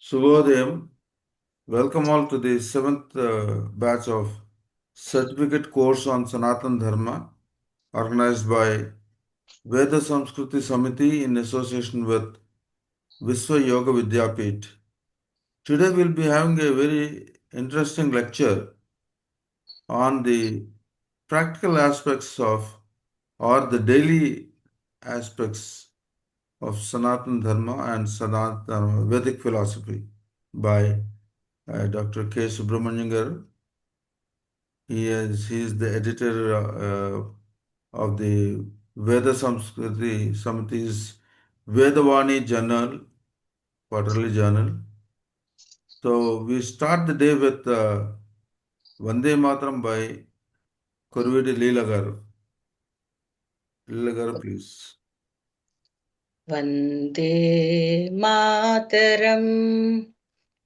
Subhodayam. Welcome all to the seventh batch of certificate course on Sanatan Dharma organized by Veda Samskruti Samiti in association with Visva Yoga Vidyapit. Today we'll be having a very interesting lecture on the practical aspects of or the daily aspects of Sanatan Dharma and Sanatan Vedic philosophy by Dr. K Subraman. He is the editor of the Veda Samskruti Samiti's Vedavani Journal, quarterly journal. So we start the day with Vande Matram by Kurvedi Leela garu. Leela garu, please. Vande Mataram,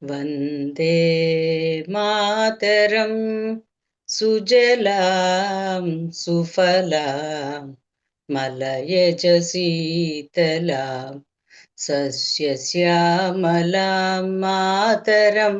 Vande Mataram, Sujalam, Sufalam, Malayaj Sitalam, Sasyasyaamalam Mataram,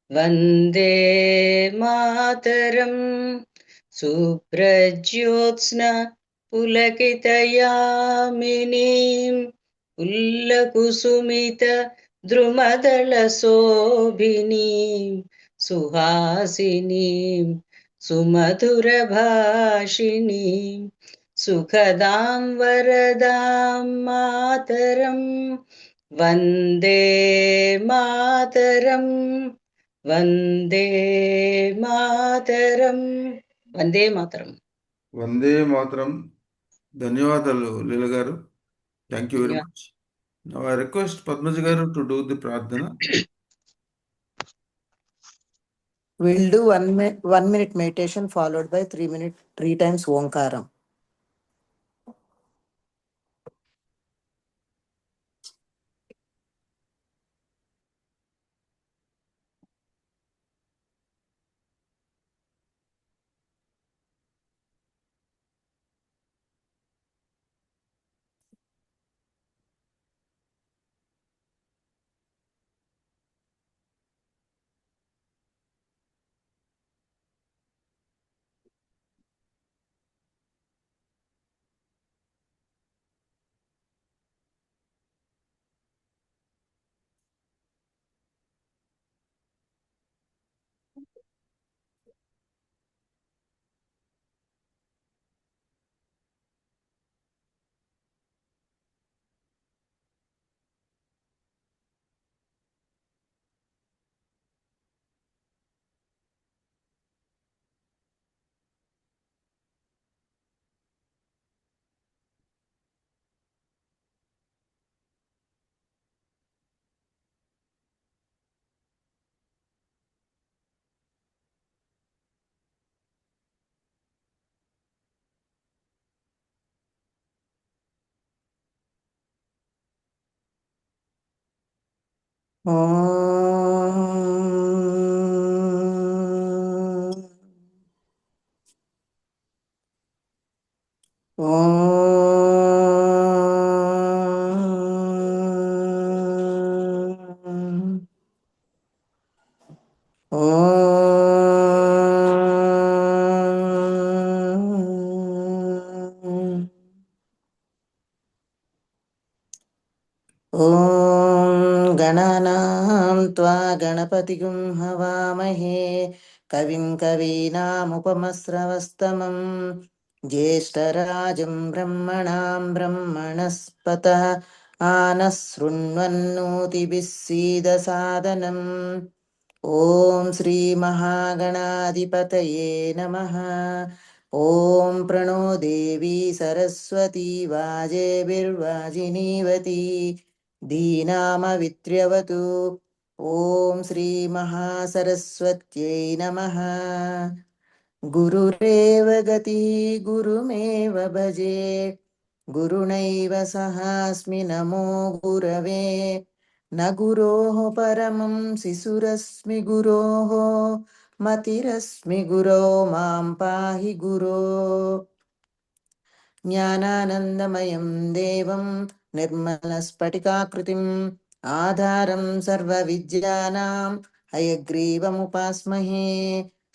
Vande Mataram, Suprajyotsna Pulakitayaminim, Ullakusumita Drumadalasobhinim, Suhasinim, Sumadhurabhashinim, Sukhadam Varadam Mataram, Vande Mataram, Vande Mataram, Vande Mataram. Vande Matram. Dhanyavadalu, Leela garu. Thank you very much. Now I request Padmaji garu to do the pradhana. We'll do 1 minute meditation followed by 3 times Omkaram. ॐ गणानां त्वा गणपतिगुं हवामहे कविं कवीनामुपमस्रवस्तमं ज्येष्ठराजं ब्रह्मणां ब्रह्मणस्पतः आनः शृण्वन्नोतिभिः सीदसादनम् ॐ श्रीमहागणाधिपतये नमः। ॐ प्रणो देवी सरस्वती वाजेभिर्वाजिनीवती धीनामवित्र्यवतु। ॐ श्रीमहासरस्वत्यै नमः। गुरुरेव गतिः गुरुमेव भजे गुरुणैव सहास्मि नमो गुरवे न गुरोः परमं शिशुरस्मि गुरोः मतिरस्मि गुरो मां पाहि गुरो। ज्ञानानन्दमयं देवं निर्मलस्फटिकाकृतिं आधारं सर्वविद्यानां हयग्रीवमुपास्महे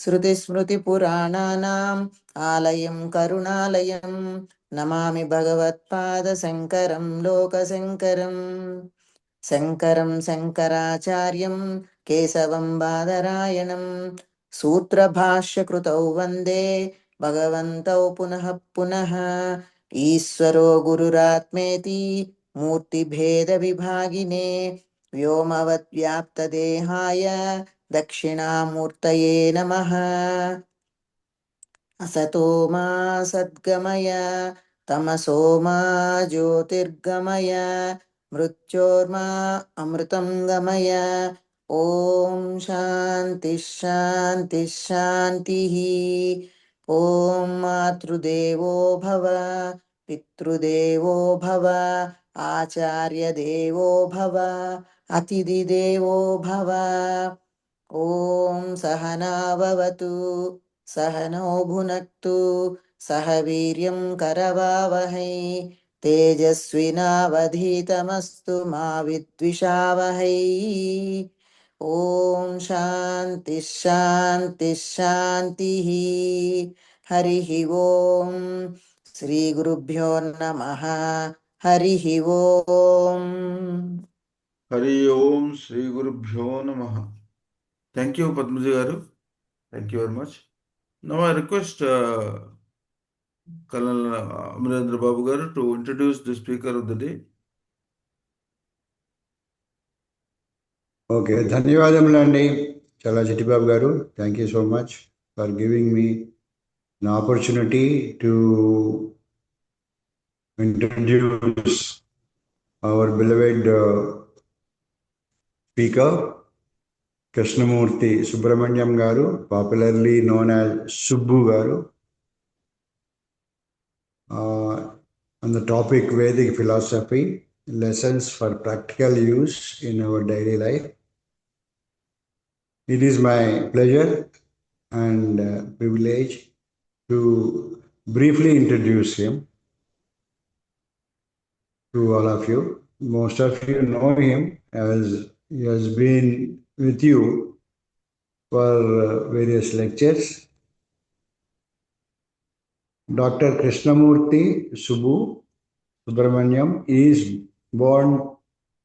श्रुतिस्मृतिपुराणानाम् आलयं करुणालयं नमामि भगवत्पादशङ्करं लोकशङ्करम् शङ्करं शङ्कराचार्यं केशवं बादरायणं सूत्रभाष्यकृतौ वन्दे भगवन्तौ पुनः पुनः ईश्वरो गुरुरात्मेति मूर्तिभेदविभागिने व्योमवद्व्याप्तदेहाय दक्षिणामूर्तये नमः असतो मा सद्गमय तमसो मा ज्योतिर्गमय मृत्योर्मा अमृतं गमय ॐ शान्तिः शान्तिः शान्तिः ॐ मातृदेवो भव पितृदेवो भव आचार्यदेवो भव अतिथिदेवो भव ॐ सहना भवतु सहनौ भुनक्तु सह वीर्यं करवावहै तेजस्विनावधीतमस्तु मा विद्विषावहै ॐ शान्तिः शान्तिः शान्तिः हरिः ॐ श्रीगुरुभ्यो नमः हरिः ॐ Hari Om Sri Gurubhyo Namaha. Thank you, Padmaji Garu. Thank you very much. Now I request Colonel Amarendra Babu Garu to introduce the speaker of the day. Okay, ధన్యవాదములండి చాలా చిట్టిబాబు గారు. Thank you so much for giving me an opportunity to introduce our beloved speaker, Krishnamurti Subramanyam garu, popularly known as Subbu garu, on the topic Vedic philosophy, lessons for practical use in our daily life. It is my pleasure and privilege to briefly introduce him to all of you. Most of you know him as he has been with you for various lectures. Dr. Krishnamurti Subramanyam is born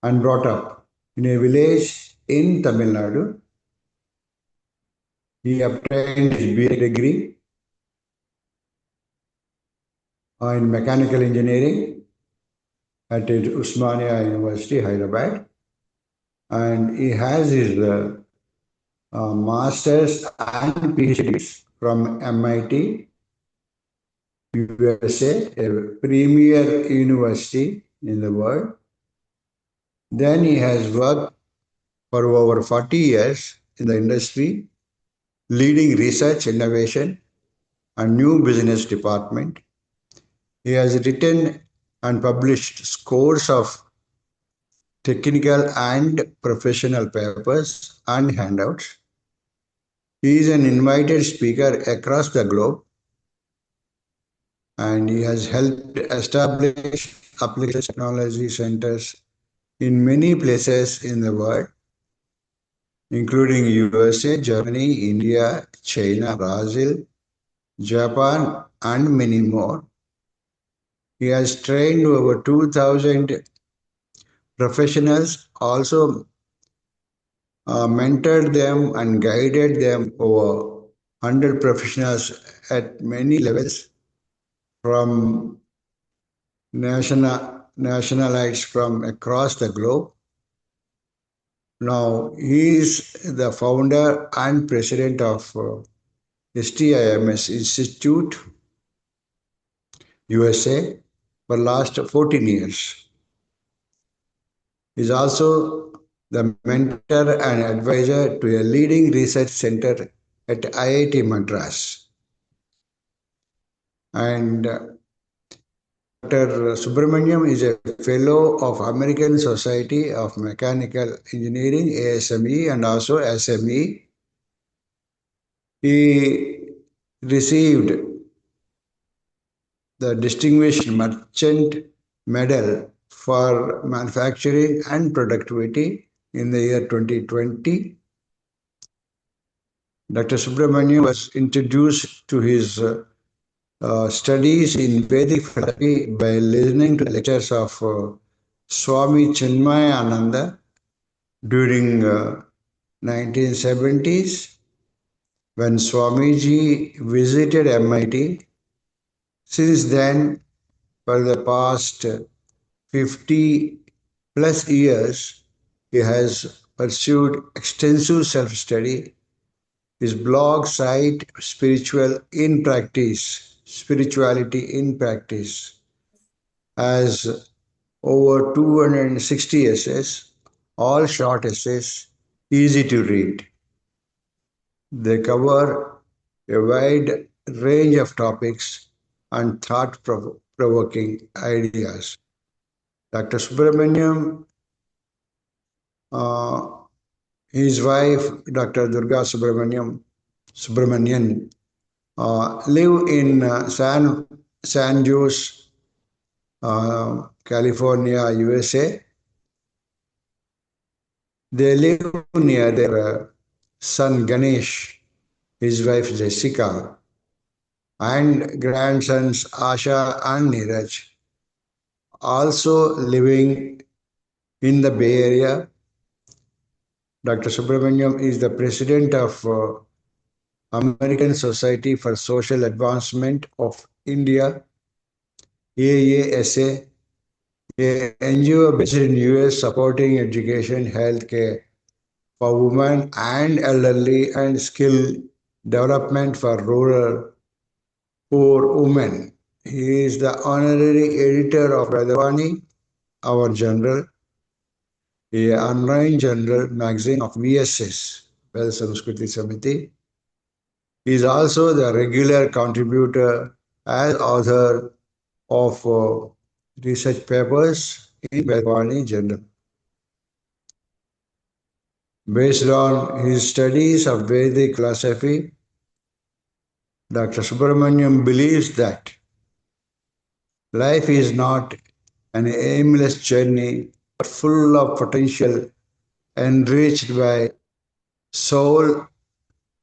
and brought up in a village in Tamil Nadu. He obtained his BA degree in mechanical engineering at Usmania University, Hyderabad, and he has his masters and PhDs from MIT, USA, a premier university in the world. Then he has worked for over 40 years in the industry, leading research, innovation, and new business department. He has written and published scores of technical and professional papers and handouts. He is an invited speaker across the globe, and he has helped establish application technology centers in many places in the world, including USA, Germany, India, China, Brazil, Japan, and many more. He has trained over 2,000 professionals, also mentored them and guided them over 100 professionals at many levels, from nationalites from across the globe. Now, he is the founder and president of STIMS Institute, USA, for last 14 years. He is also the mentor and advisor to a leading research center at IIT Madras. And Dr. Subramanyam is a fellow of American Society of Mechanical Engineering, ASME, and also SME. He received the Distinguished Merchant Medal for manufacturing and productivity in the year 2020. Dr. Subramanian was introduced to his studies in Vedic philosophy by listening to the lectures of Swami Chinmayananda during 1970s when Swamiji visited MIT. Since then, for the past 50 plus years, he has pursued extensive self-study. His blog site, Spirituality in Practice, has over 260 essays, all short essays, easy to read. They cover a wide range of topics and thought-provoking ideas. Dr. Subramaniam, uh, his wife, Dr. Durga Subramanian, live in San Jose, California, USA. They live near their son Ganesh, his wife Jessica, and grandsons Asha and Neeraj, also living in the Bay Area. Dr. Subramaniam is the president of American Society for Social Advancement of India, AASA, a NGO based in US supporting education, healthcare for women and elderly and skill development for rural poor women. He is the honorary editor of Vedavani, our journal, a online journal magazine of VSS, Veda Samskruti Samiti. He is also the regular contributor as author of research papers in Vedavani journal. Based on his studies of Vedic philosophy, Dr. Subramaniam believes that life is not an aimless journey, but full of potential, enriched by soul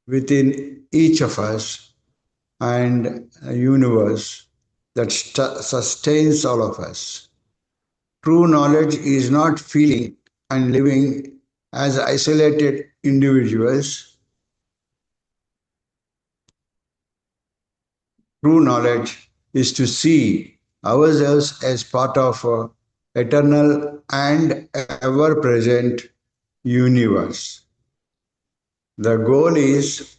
within each of us and a universe that sustains all of us. True knowledge is not feeling and living as isolated individuals. True knowledge is to see ourselves as part of an eternal and ever present universe. The goal is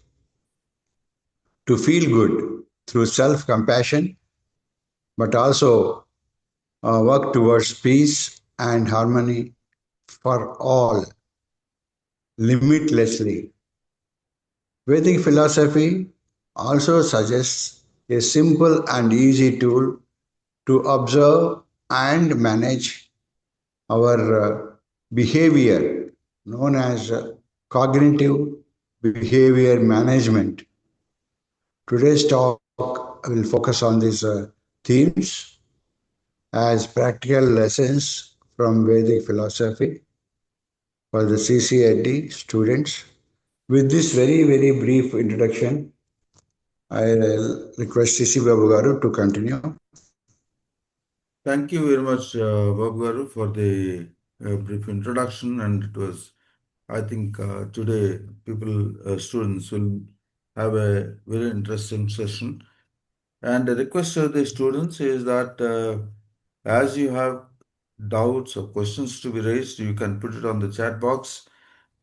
to feel good through self compassion, but also work towards peace and harmony for all, limitlessly. Vedic philosophy also suggests a simple and easy tool to observe and manage our behavior, known as cognitive behavior management. Today's talk will focus on these themes as practical lessons from Vedic philosophy for the CCSD students. With this very brief introduction, I request CC Babu Garu to continue. Thank you very much, Babu Garu, for the brief introduction. And it was, I think, today students will have a very interesting session. And the request of the students is that as you have doubts or questions to be raised, you can put it on the chat box.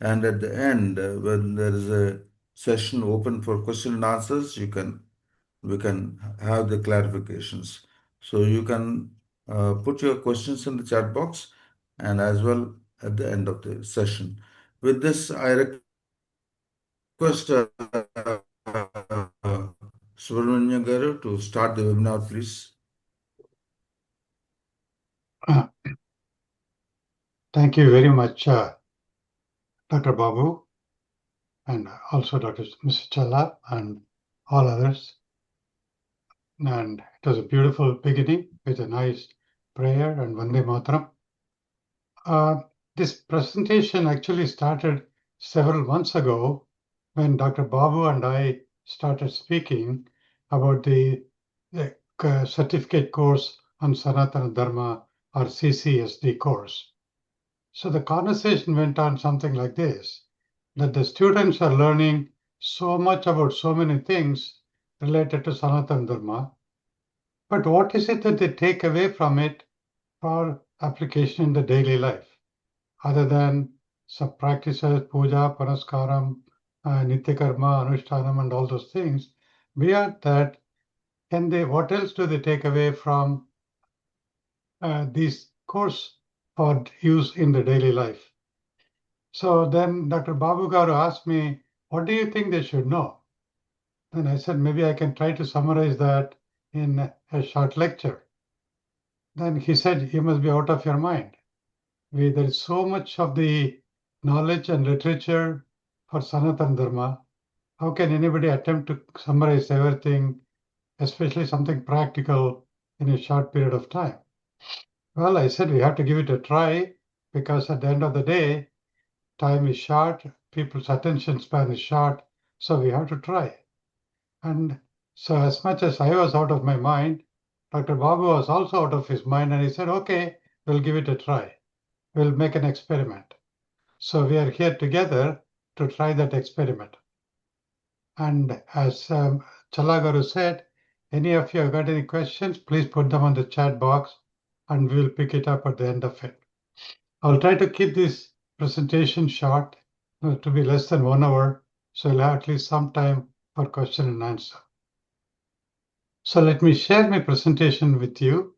And at the end, when there is a session open for question and answers, we can have the clarifications. So you can put your questions in the chat box and as well at the end of the session. With this, I request Subramanya Garu to start the webinar, please. Thank you very much, Dr. Babu, and also Mr. Challa and all others. And it was a beautiful beginning with a nice prayer and Vande Mataram. This presentation actually started several months ago when Dr. Babu and I started speaking about the certificate course on Sanatana Dharma or CCSD course. So the conversation went on something like this, that the students are learning so much about so many things related to Sanatana Dharma, but what is it that they take away from it for application in the daily life, other than some practices, puja, panaskaram, nityakarma, anushtanam, and all those things? Beyond that, what else do they take away from this course for use in the daily life? So then Dr. Babu Garu asked me, what do you think they should know? Then I said, maybe I can try to summarize that in a short lecture. Then he said, you must be out of your mind. There is so much of the knowledge and literature for Sanatana Dharma. How can anybody attempt to summarize everything, especially something practical, in a short period of time? Well, I said we have to give it a try, because at the end of the day, time is short, people's attention span is short, so we have to try. And so as much as I was out of my mind, Dr. Babu was also out of his mind, and he said, okay, we'll give it a try. We'll make an experiment. So we are here together to try that experiment. And as Chalagaru said, any of you have got any questions, please put them on the chat box and we'll pick it up at the end of it. I'll try to keep this presentation short, to be less than 1 hour, so you'll have at least some time for question and answer. So let me share my presentation with you.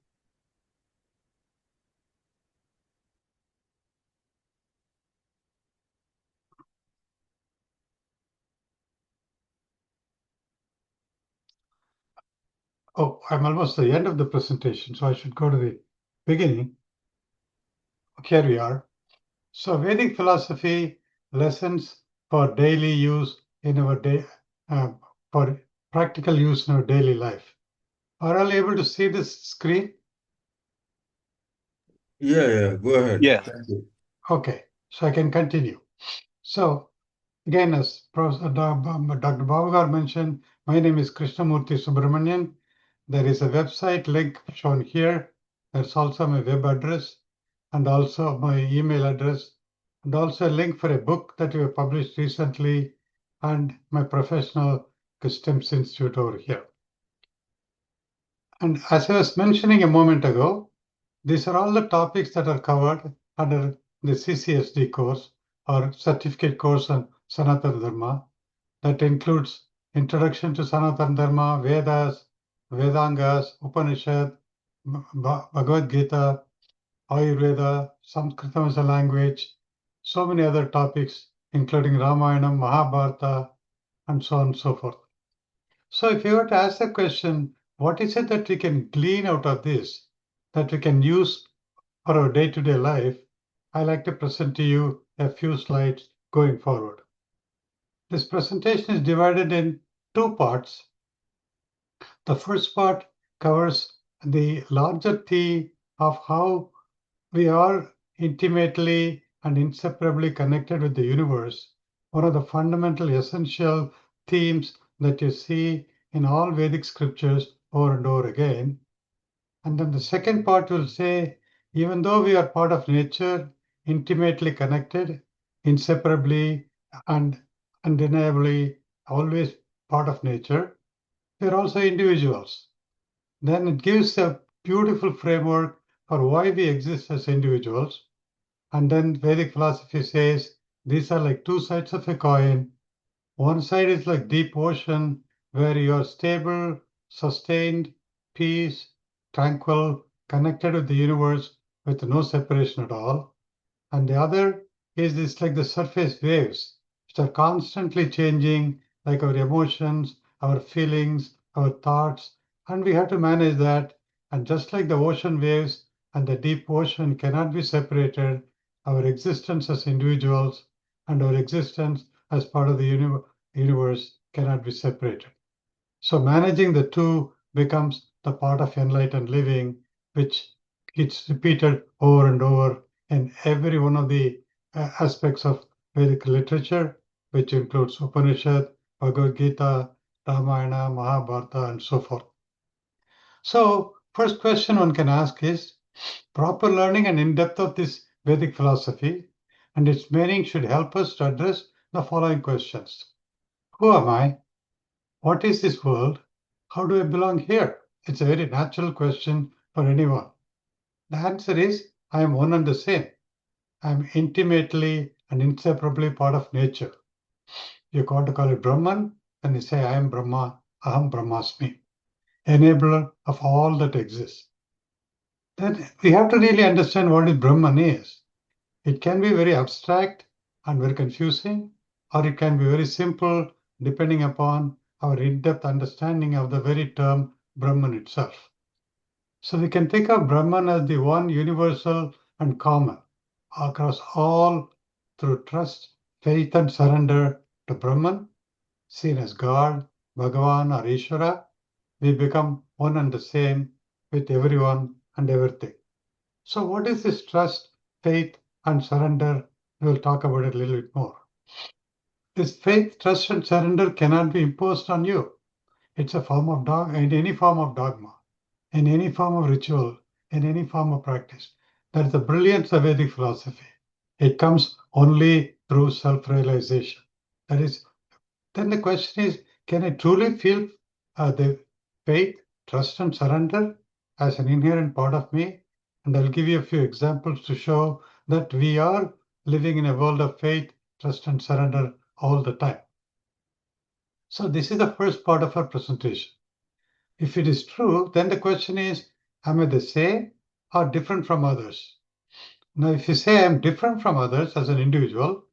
Oh, I'm almost at the end of the presentation, so I should go to the beginning. Here we are. So Vedic philosophy lessons for daily use in our for practical use in our daily life. Are all able to see this screen? Yeah, go ahead. Yeah. Thank you. Okay, so I can continue. So again, as Dr. Bavagar mentioned, my name is Krishnamurti Subramanian. There is a website link shown here. There's also my web address and also my email address, and also a link for a book that we have published recently and my professional Customs Institute over here. And as I was mentioning a moment ago, these are all the topics that are covered under the CCSD course or certificate course on Sanatana Dharma. That includes Introduction to Sanatana Dharma, Vedas, Vedangas, Upanishad, Bhagavad Gita, Ayurveda, Sanskritam as a language, so many other topics, including Ramayana, Mahabharata, and so on and so forth. So if you were to ask the question, what is it that we can glean out of this, that we can use for our day-to-day life, I like to present to you a few slides going forward. This presentation is divided in 2 parts. The first part covers the larger theme of how we are intimately and inseparably connected with the universe, one of the fundamental essential themes that you see in all Vedic scriptures over and over again. And then the second part will say, even though we are part of nature, intimately connected, inseparably and undeniably always part of nature, we are also individuals. Then it gives a beautiful framework for why we exist as individuals. And then Vedic philosophy says these are like 2 sides of a coin. One side is like deep ocean, where you are stable, sustained, peace, tranquil, connected with the universe with no separation at all. And the other is this like the surface waves, which are constantly changing, like our emotions, our feelings, our thoughts, and we have to manage that. And just like the ocean waves and the deep ocean cannot be separated, our existence as individuals and our existence as part of the universe cannot be separated. So managing the two becomes the part of enlightened living, which it's repeated over and over in every one of the aspects of Vedic literature, which includes Upanishad, Bhagavad Gita, Ramayana, Mahabharata, and so forth. So, first question one can ask is, proper learning and in-depth of this Vedic philosophy and its meaning should help us to address the following questions. Who am I? What is this world? How do I belong here? It's a very natural question for anyone. The answer is, I am one and the same. I am intimately and inseparably part of nature. You got to call it Brahman, and you say, I am Brahma, Aham Brahmasmi, enabler of all that exists. Then we have to really understand what is Brahman is. It can be very abstract and very confusing, or it can be very simple depending upon our in-depth understanding of the very term Brahman itself. So we can think of Brahman as the one universal and common across all through trust, faith, and surrender to Brahman, seen as God, Bhagavan, or Ishvara. We become one and the same with everyone and everything. So what is this trust, faith, and surrender? We'll talk about it a little bit more. This faith, trust, and surrender cannot be imposed on you. It's a form of in any form of dogma, in any form of ritual, in any form of practice. That's the brilliance of Vedic philosophy. It comes only through self-realization. That is, then the question is, can I truly feel the faith, trust, and surrender as an inherent part of me? And I'll give you a few examples to show that we are living in a world of faith, trust, and surrender all the time. So this is the first part of our presentation. If it is true, then the question is, am I the same or different from others? Now, if you say I'm different from others as an individual,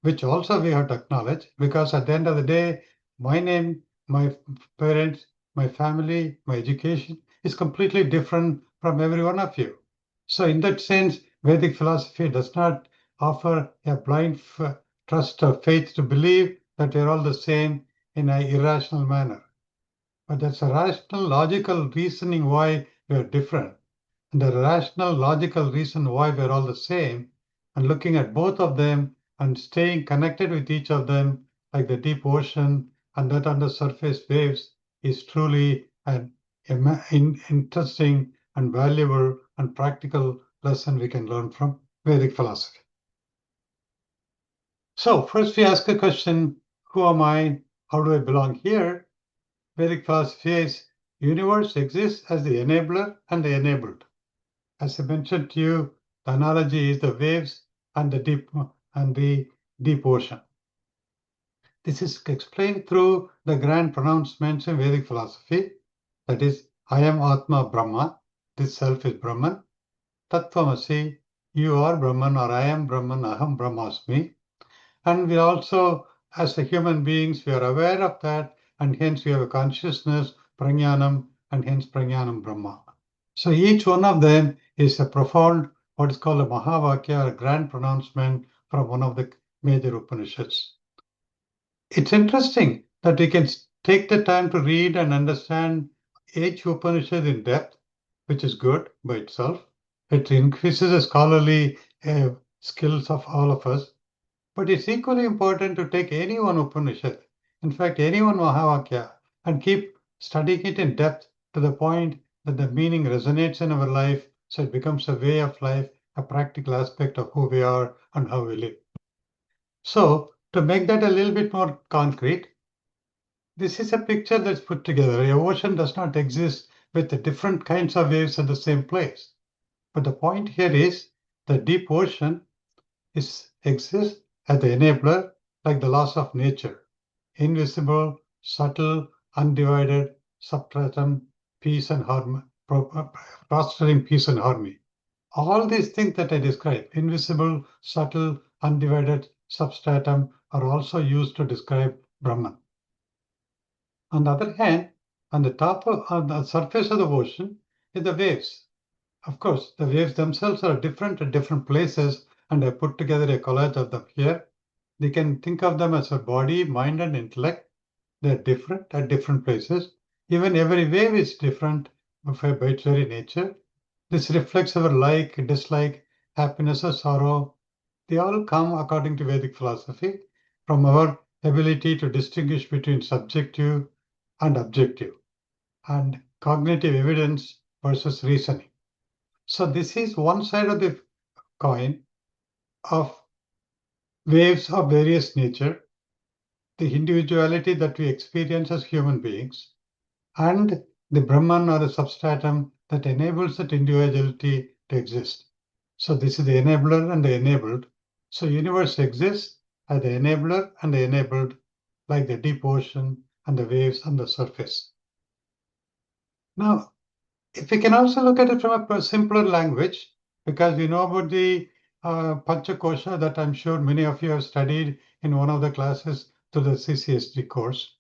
which also we have to acknowledge, because at the end of the day, my name, my parents, my family, my education is completely different from every one of you. So in that sense, Vedic philosophy does not offer a blind trust or faith to believe that we're all the same in an irrational manner. But that's a rational, logical reasoning why we're different. And the rational, logical reason why we're all the same, and looking at both of them and staying connected with each of them, like the deep ocean and that on the surface waves, is truly an interesting and valuable and practical lesson we can learn from Vedic philosophy. So first we ask a question, who am I? How do I belong here? Vedic philosophy is universe exists as the enabler and the enabled. As I mentioned to you, the analogy is the waves and the deep ocean. This is explained through the grand pronouncements in Vedic philosophy. That is, I am Atma Brahma. This self is Brahman. Tattvamasi, you are Brahman, or I am Brahman, Aham Brahmasmi. And we also, as the human beings, we are aware of that, and hence we have a consciousness, Prajnanam, and hence Prajnanam Brahma. So each one of them is a profound, what is called a Mahavakya, or a grand pronouncement from one of the major Upanishads. It's interesting that we can take the time to read and understand each Upanishad in depth, which is good by itself. It increases the scholarly skills of all of us. But it's equally important to take any one Upanishad, in fact, any one Mahavakya, and keep studying it in depth to the point that the meaning resonates in our life, so it becomes a way of life, a practical aspect of who we are and how we live. So, to make that a little bit more concrete, this is a picture that's put together. The ocean does not exist with the different kinds of waves at the same place. But the point here is the deep ocean exists as the enabler, like the laws of nature, invisible, subtle, undivided, substratum, peace and harmony, fostering peace and harmony. All these things that I describe, invisible, subtle, undivided, substratum, are also used to describe Brahman. On the other hand, on the surface of the ocean is the waves. Of course, the waves themselves are different at different places, and I put together a collage of them here. They can think of them as a body, mind, and intellect. They're different at different places. Even every wave is different by its very nature. This reflects our like, dislike, happiness or sorrow. They all come, according to Vedic philosophy, from our ability to distinguish between subjective and objective, and cognitive evidence versus reasoning. So this is one side of the coin of waves of various nature, the individuality that we experience as human beings, and the Brahman or the substratum that enables that individuality to exist. So this is the enabler and the enabled. So universe exists as the enabler and the enabled, like the deep ocean and the waves on the surface. Now, if we can also look at it from a simpler language, because we know about the Panchakosha that I'm sure many of you have studied in one of the classes to the CCSD course.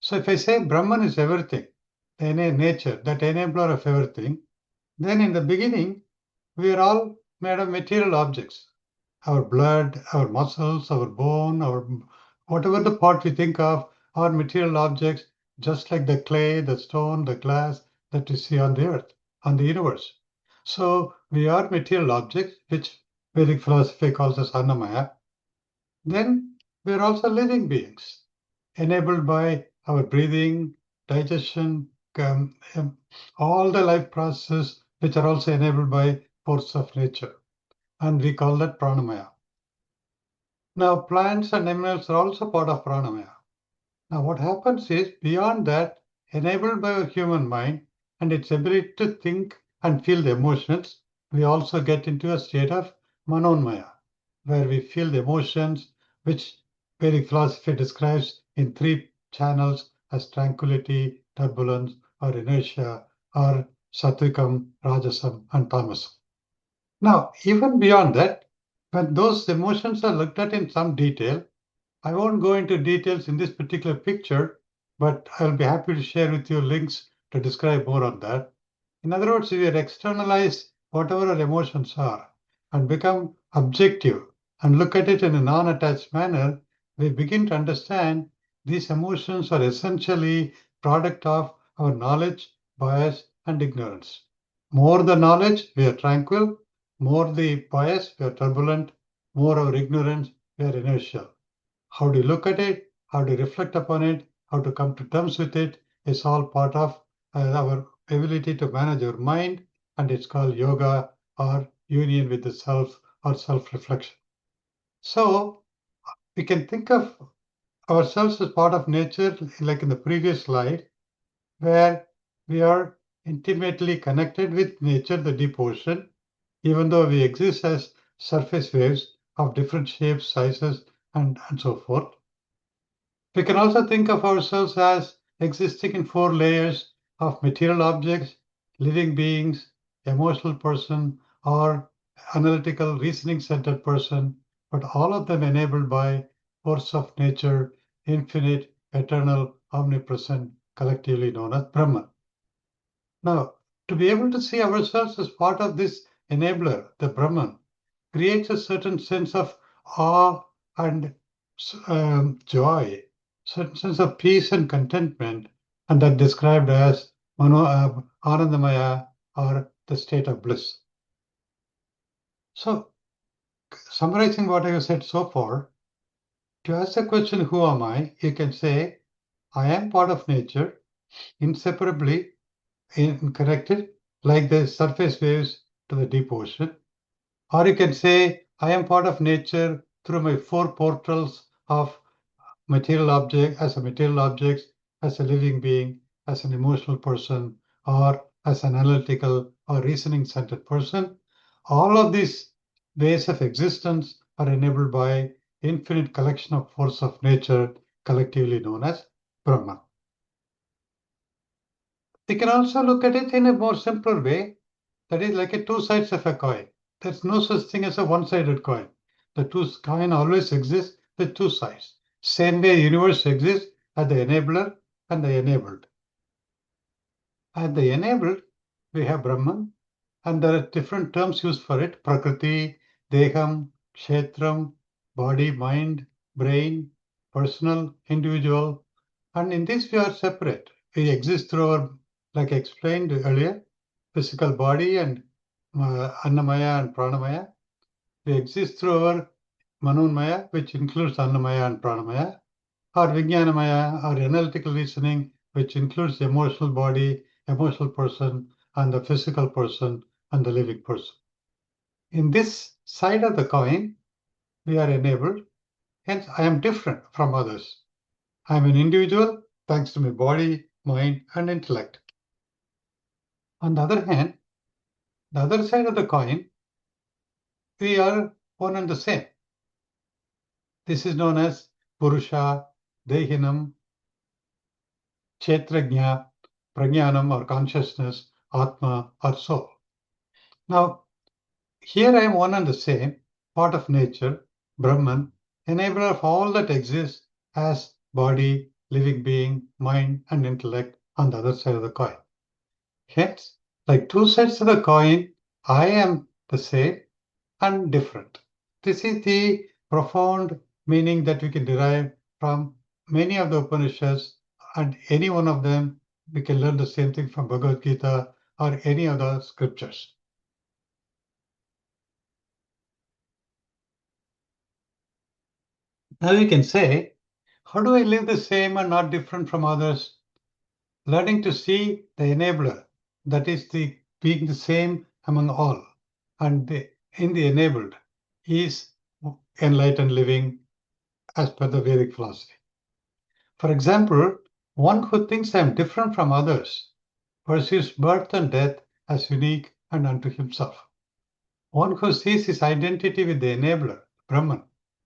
So if I say Brahman is everything, the nature, that enabler of everything, then in the beginning, we are all made of material objects. Our blood, our muscles, our bone, our whatever the part we think of are material objects, just like the clay, the stone, the glass that we see on the earth, on the universe. So we are material objects, which Vedic philosophy calls as Annamaya. Then we are also living beings, enabled by our breathing, digestion, all the life processes, which are also enabled by force of nature. And we call that pranamaya. Now, plants and animals are also part of pranamaya. Now, what happens is, beyond that, enabled by our human mind and its ability to think and feel the emotions, we also get into a state of manomaya, where we feel the emotions, which Vedic philosophy describes in three channels as tranquility, turbulence, or inertia, or satvikam, rajasam, and tamasam. Now, even beyond that, when those emotions are looked at in some detail, I won't go into details in this particular picture, but I'll be happy to share with you links to describe more on that. In other words, if we externalize whatever our emotions are and become objective and look at it in a non-attached manner, we begin to understand these emotions are essentially product of our knowledge, bias, and ignorance. More the knowledge, we are tranquil. More the bias, we are turbulent. More our ignorance, we are inertial. How do you look at it? How do you reflect upon it? How to come to terms with it is all part of our ability to manage our mind, and it's called yoga or union with the self or self-reflection. So we can think of ourselves as part of nature, like in the previous slide, where we are intimately connected with nature, the deep ocean, even though we exist as surface waves of different shapes, sizes, and so forth. We can also think of ourselves as existing in four layers of material objects, living beings, emotional person, or analytical reasoning-centered person, but all of them enabled by force of nature, infinite, eternal, omnipresent, collectively known as Brahman. Now, to be able to see ourselves as part of this enabler, the Brahman, creates a certain sense of awe and joy, certain sense of peace and contentment, and that described as Anandamaya, or the state of bliss. So, summarizing what I have said so far, to ask the question, who am I? You can say, I am part of nature, inseparably connected, like the surface waves to the deep ocean. Or you can say, I am part of nature through my four portals of material object, as a material object, as a living being, as an emotional person, or as an analytical or reasoning-centered person. All of these ways of existence are enabled by infinite collection of force of nature, collectively known as Brahman. We can also look at it in a more simpler way, that is like a two sides of a coin. There's no such thing as a one-sided coin. The coin always exists with two sides. Same way universe exists as the enabler and the enabled. At the enabled, we have Brahman, and there are different terms used for it: Prakriti, Deham, Kshetram, body, mind, brain, personal, individual. And in this we are separate. We exist through our, like I explained earlier, physical body and Annamaya and Pranamaya. We exist through our Manonmaya, which includes Annamaya and Pranamaya, or Vijnanamaya, or analytical reasoning, which includes the emotional body, emotional person, and the physical person, and the living person. In this side of the coin, we are enabled. Hence, I am different from others. I am an individual thanks to my body, mind, and intellect. On the other hand, the other side of the coin, we are one and the same. This is known as Purusha, Dehinam, Kshetrajna, Prajnanam or consciousness, Atma or soul. Now, here I am one and the same, part of nature, Brahman, enabler of all that exists as body, living being, mind, and intellect on the other side of the coin. Hence, like two sides of the coin, I am the same and different. This is the profound meaning that we can derive from many of the Upanishads, and any one of them, we can learn the same thing from Bhagavad Gita or any other scriptures. Now you can say, how do I live the same and not different from others? Learning to see the enabler, that is the being the same among all, and in the enabled is enlightened living as per the Vedic philosophy. For example, one who thinks I am different from others perceives birth and death as unique and unto himself. One who sees his identity with the enabler, Brahman,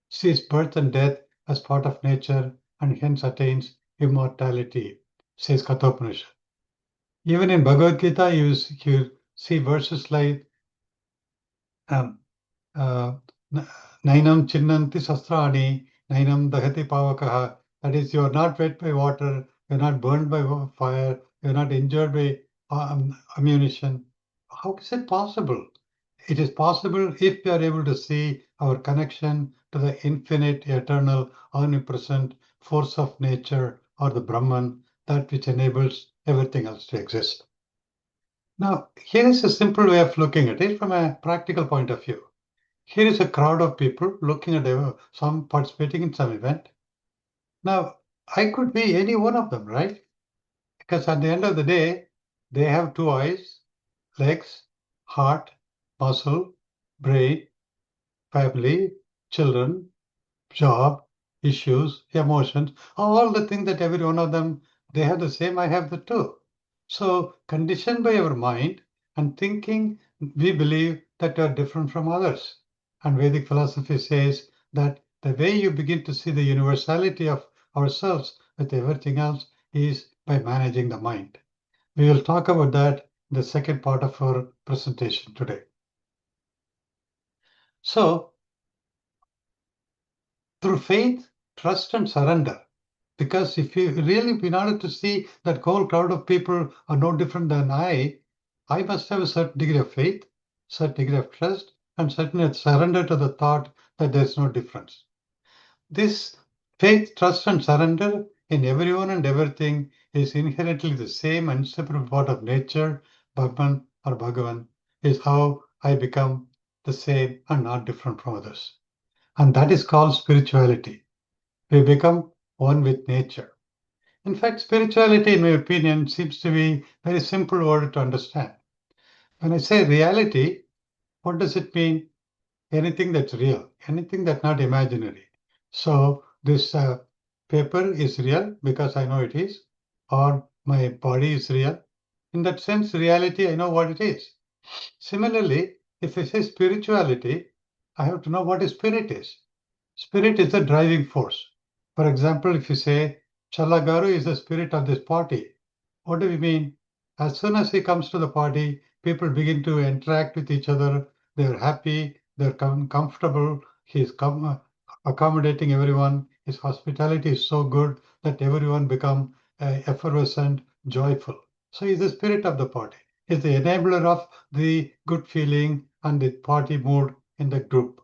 sees birth and death as part of nature and hence attains immortality, says Kathopanishad. Even in Bhagavad Gita, you see verses like Nainam Chinnanti Sastrani, Nainam Dahati Pavakaha. That is, you are not wet by water, you are not burned by fire, you are not injured by ammunition. How is it possible? It is possible if we are able to see our connection to the infinite, eternal, omnipresent force of nature or the Brahman, that which enables everything else to exist. Now, here is a simple way of looking at it from a practical point of view. Here is a crowd of people looking at some participating in some event. Now, I could be any one of them, right? Because at the end of the day, they have two eyes, legs, heart, muscle, brain, family, children, job, issues, emotions, all the things that every one of them, they have the same, I have the two. So conditioned by our mind and thinking, we believe that we are different from others. And Vedic philosophy says that the way you begin to see the universality of ourselves with everything else is by managing the mind. We will talk about that in the second part of our presentation today. So, through faith, trust, and surrender, because if you really, in order to see that whole crowd of people are no different than I must have a certain degree of faith, certain degree of trust, and certain surrender to the thought that there's no difference. This faith, trust, and surrender in everyone and everything is inherently the same and inseparable part of nature, Bhagwan or Bhagavan, is how I become the same and not different from others. And that is called spirituality. We become one with nature. In fact, spirituality, in my opinion, seems to be a very simple word to understand. When I say reality, what does it mean? Anything that's real, anything that's not imaginary. So this paper is real because I know it is, or my body is real. In that sense, reality, I know what it is. Similarly, if I say spirituality, I have to know what a spirit is. Spirit is the driving force. For example, if you say, Chalagaru is the spirit of this party, what do we mean? As soon as he comes to the party, people begin to interact with each other. They're happy, they're comfortable, he's accommodating everyone. His hospitality is so good that everyone become effervescent, joyful. So he's the spirit of the party. He's the enabler of the good feeling and the party mood in the group.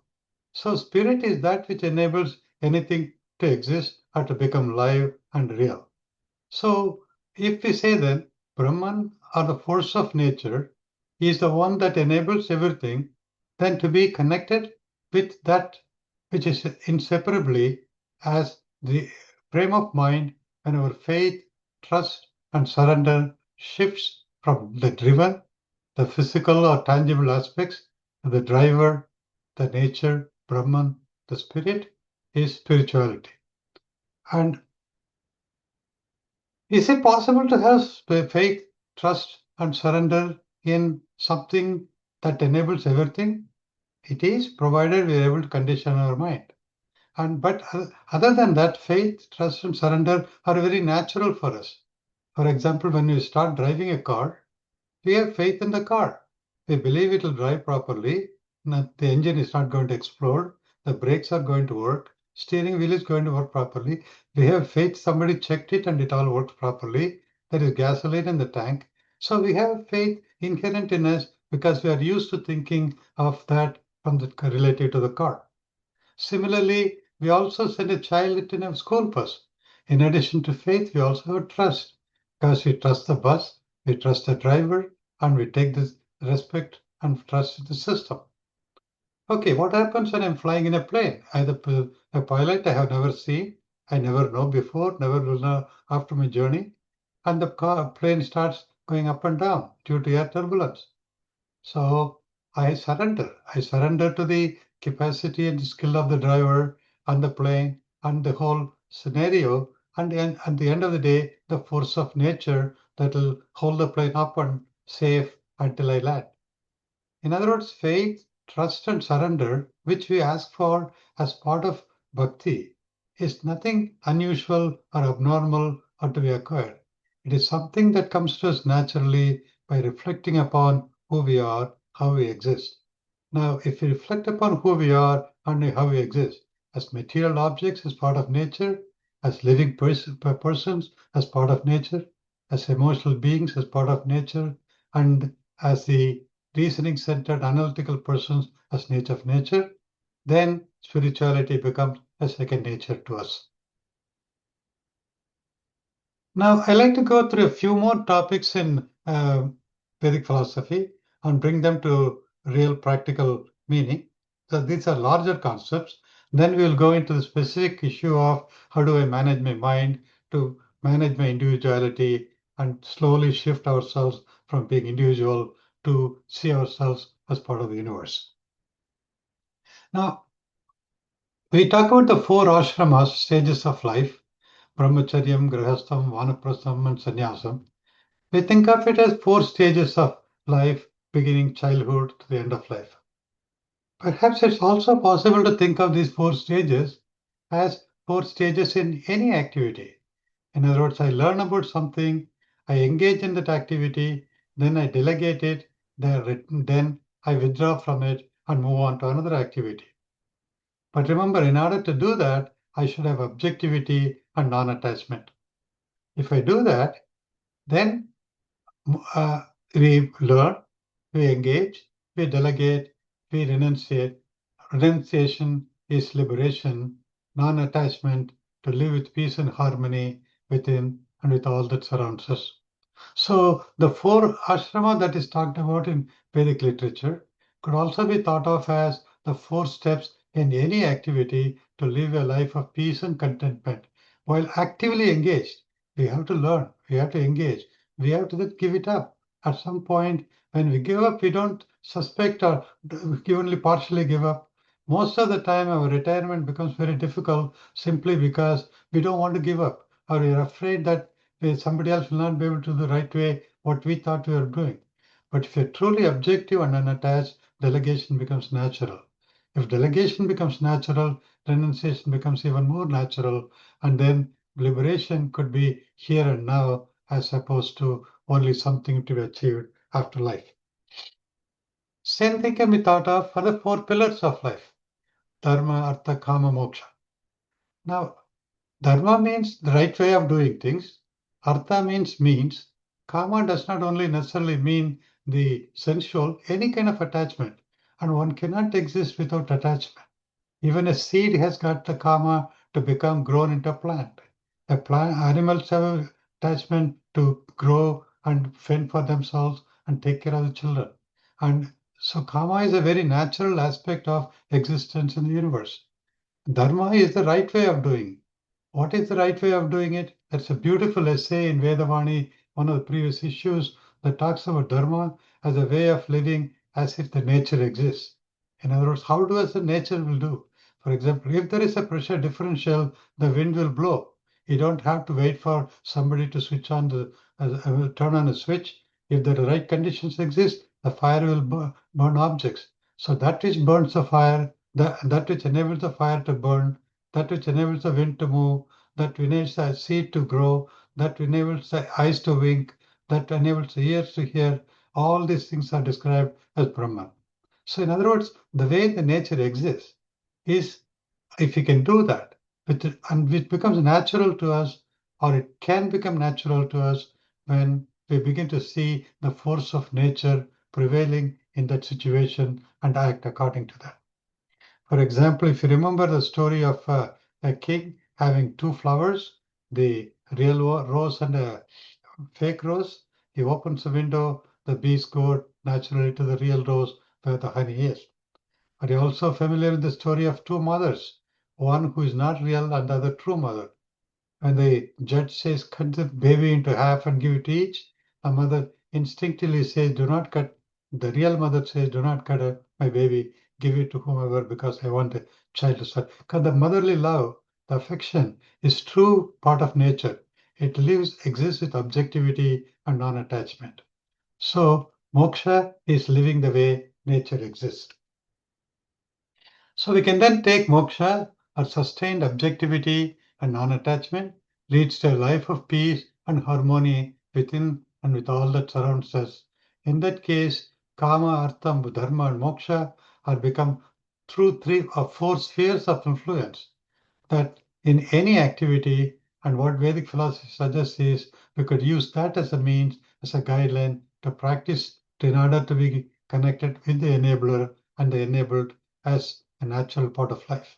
So spirit is that which enables anything to exist or to become live and real. So if we say then Brahman or the force of nature is the one that enables everything, then to be connected with that which is inseparably as the frame of mind when our faith, trust, and surrender shifts from the driven, the physical or tangible aspects, to the driver, the nature, Brahman, the spirit, is spirituality. And is it possible to have faith, trust, and surrender in something that enables everything? It is, provided we are able to condition our mind. But other than that, faith, trust, and surrender are very natural for us. For example, when we start driving a car, we have faith in the car. We believe it will drive properly, the engine is not going to explode, the brakes are going to work, steering wheel is going to work properly. We have faith somebody checked it and it all works properly. There is gasoline in the tank. So we have faith inherent in us because we are used to thinking of that from the relative to the car. Similarly, we also send a child in a school bus. In addition to faith, we also have trust because we trust the bus, we trust the driver, and we take this respect and trust the system. Okay, what happens when I'm flying in a plane? A pilot I have never seen, I never know before, never will know after my journey, and the plane starts going up and down due to air turbulence. So I surrender. I surrender to the capacity and skill of the driver and the plane and the whole scenario. And then at the end of the day, the force of nature that will hold the plane up and safe until I land. In other words, faith, trust, and surrender, which we ask for as part of bhakti, is nothing unusual or abnormal or to be acquired. It is something that comes to us naturally by reflecting upon who we are, how we exist. Now, if we reflect upon who we are and how we exist, as material objects as part of nature, as living persons as part of nature, as emotional beings as part of nature, and as the reasoning centered analytical persons as nature of nature, then spirituality becomes a second nature to us. Now, I like to go through a few more topics in Vedic philosophy and bring them to real practical meaning. So these are larger concepts. Then we will go into the specific issue of how do I manage my mind to manage my individuality and slowly shift ourselves from being individual to see ourselves as part of the universe. Now, we talk about the four ashramas, stages of life, brahmacharyam, grihastham, vanaprastham, and sannyasam. We think of it as four stages of life, beginning childhood to the end of life. Perhaps it's also possible to think of these four stages as four stages in any activity. In other words, I learn about something, I engage in that activity, then I delegate it, then I withdraw from it and move on to another activity. But remember, in order to do that, I should have objectivity and non-attachment. If I do that, then we learn, we engage, we delegate, we renunciate. Renunciation is liberation, non-attachment to live with peace and harmony within and with all that surrounds us. So the four ashrama that is talked about in Vedic literature could also be thought of as the four steps in any activity to live a life of peace and contentment. While actively engaged, we have to learn, we have to engage, we have to then give it up. At some point, when we give up, we don't suspect or we only partially give up. Most of the time, our retirement becomes very difficult simply because we don't want to give up, or we are afraid that somebody else will not be able to do the right way what we thought we were doing. But if you're truly objective and unattached, delegation becomes natural. If delegation becomes natural, renunciation becomes even more natural, and then liberation could be here and now as opposed to only something to be achieved after life. Same thing can be thought of for the four pillars of life: dharma, artha, kama, moksha. Now, dharma means the right way of doing things. Artha means. Kama does not only necessarily mean the sensual, any kind of attachment. And one cannot exist without attachment. Even a seed has got the kama to become grown into a plant. Animals have attachment to grow and fend for themselves and take care of the children. And so karma is a very natural aspect of existence in the universe. Dharma is the right way of doing. What is the right way of doing it? That's a beautiful essay in Vedavani, one of the previous issues, that talks about Dharma as a way of living as if the nature exists. In other words, how does the nature will do? For example, if there is a pressure differential, the wind will blow. You don't have to wait for somebody to switch on turn on a switch. If the right conditions exist, the fire will burn objects. So that which burns the fire, that which enables the fire to burn, that which enables the wind to move, that enables the seed to grow, that enables the eyes to wink, that enables the ears to hear. All these things are described as Brahman. So in other words, the way the nature exists is, if we can do that, and it becomes natural to us, or it can become natural to us when we begin to see the force of nature prevailing in that situation and act according to that. For example, if you remember the story of a king having two flowers, the real rose and a fake rose, he opens the window, the bees go naturally to the real rose where the honey is. Are you also familiar with the story of two mothers, one who is not real and the other true mother? When the judge says, cut the baby into half and give it to each, the mother instinctively says, do not cut. The real mother says, do not cut my baby, give it to whomever because I want the child to start. Because the motherly love, the affection, is true part of nature. It exists with objectivity and non-attachment. So moksha is living the way nature exists. So we can then take moksha, or sustained objectivity and non-attachment, leads to a life of peace and harmony within and with all that surrounds us. In that case, kama, artham, dharma, and moksha are become through three or four spheres of influence that in any activity, and what Vedic philosophy suggests is we could use that as a means, as a guideline to practice in order to be connected with the enabler and the enabled as a natural part of life.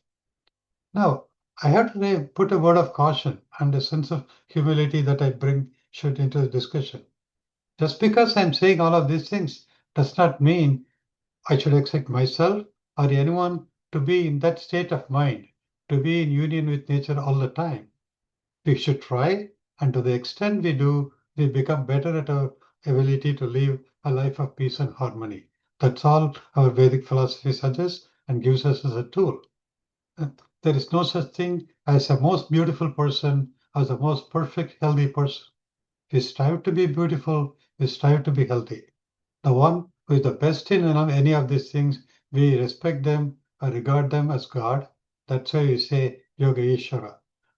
Now, I have to put a word of caution and a sense of humility that I bring into the discussion. Just because I'm saying all of these things does not mean I should expect myself or anyone to be in that state of mind, to be in union with nature all the time. We should try, and to the extent we do, we become better at our ability to live a life of peace and harmony. That's all our Vedic philosophy suggests and gives us as a tool. There is no such thing as a most beautiful person, as a most perfect, healthy person. We strive to be beautiful, we strive to be healthy. The one who is the best in any of these things, we respect them or regard them as God. That's why we say Yoga Ishvara.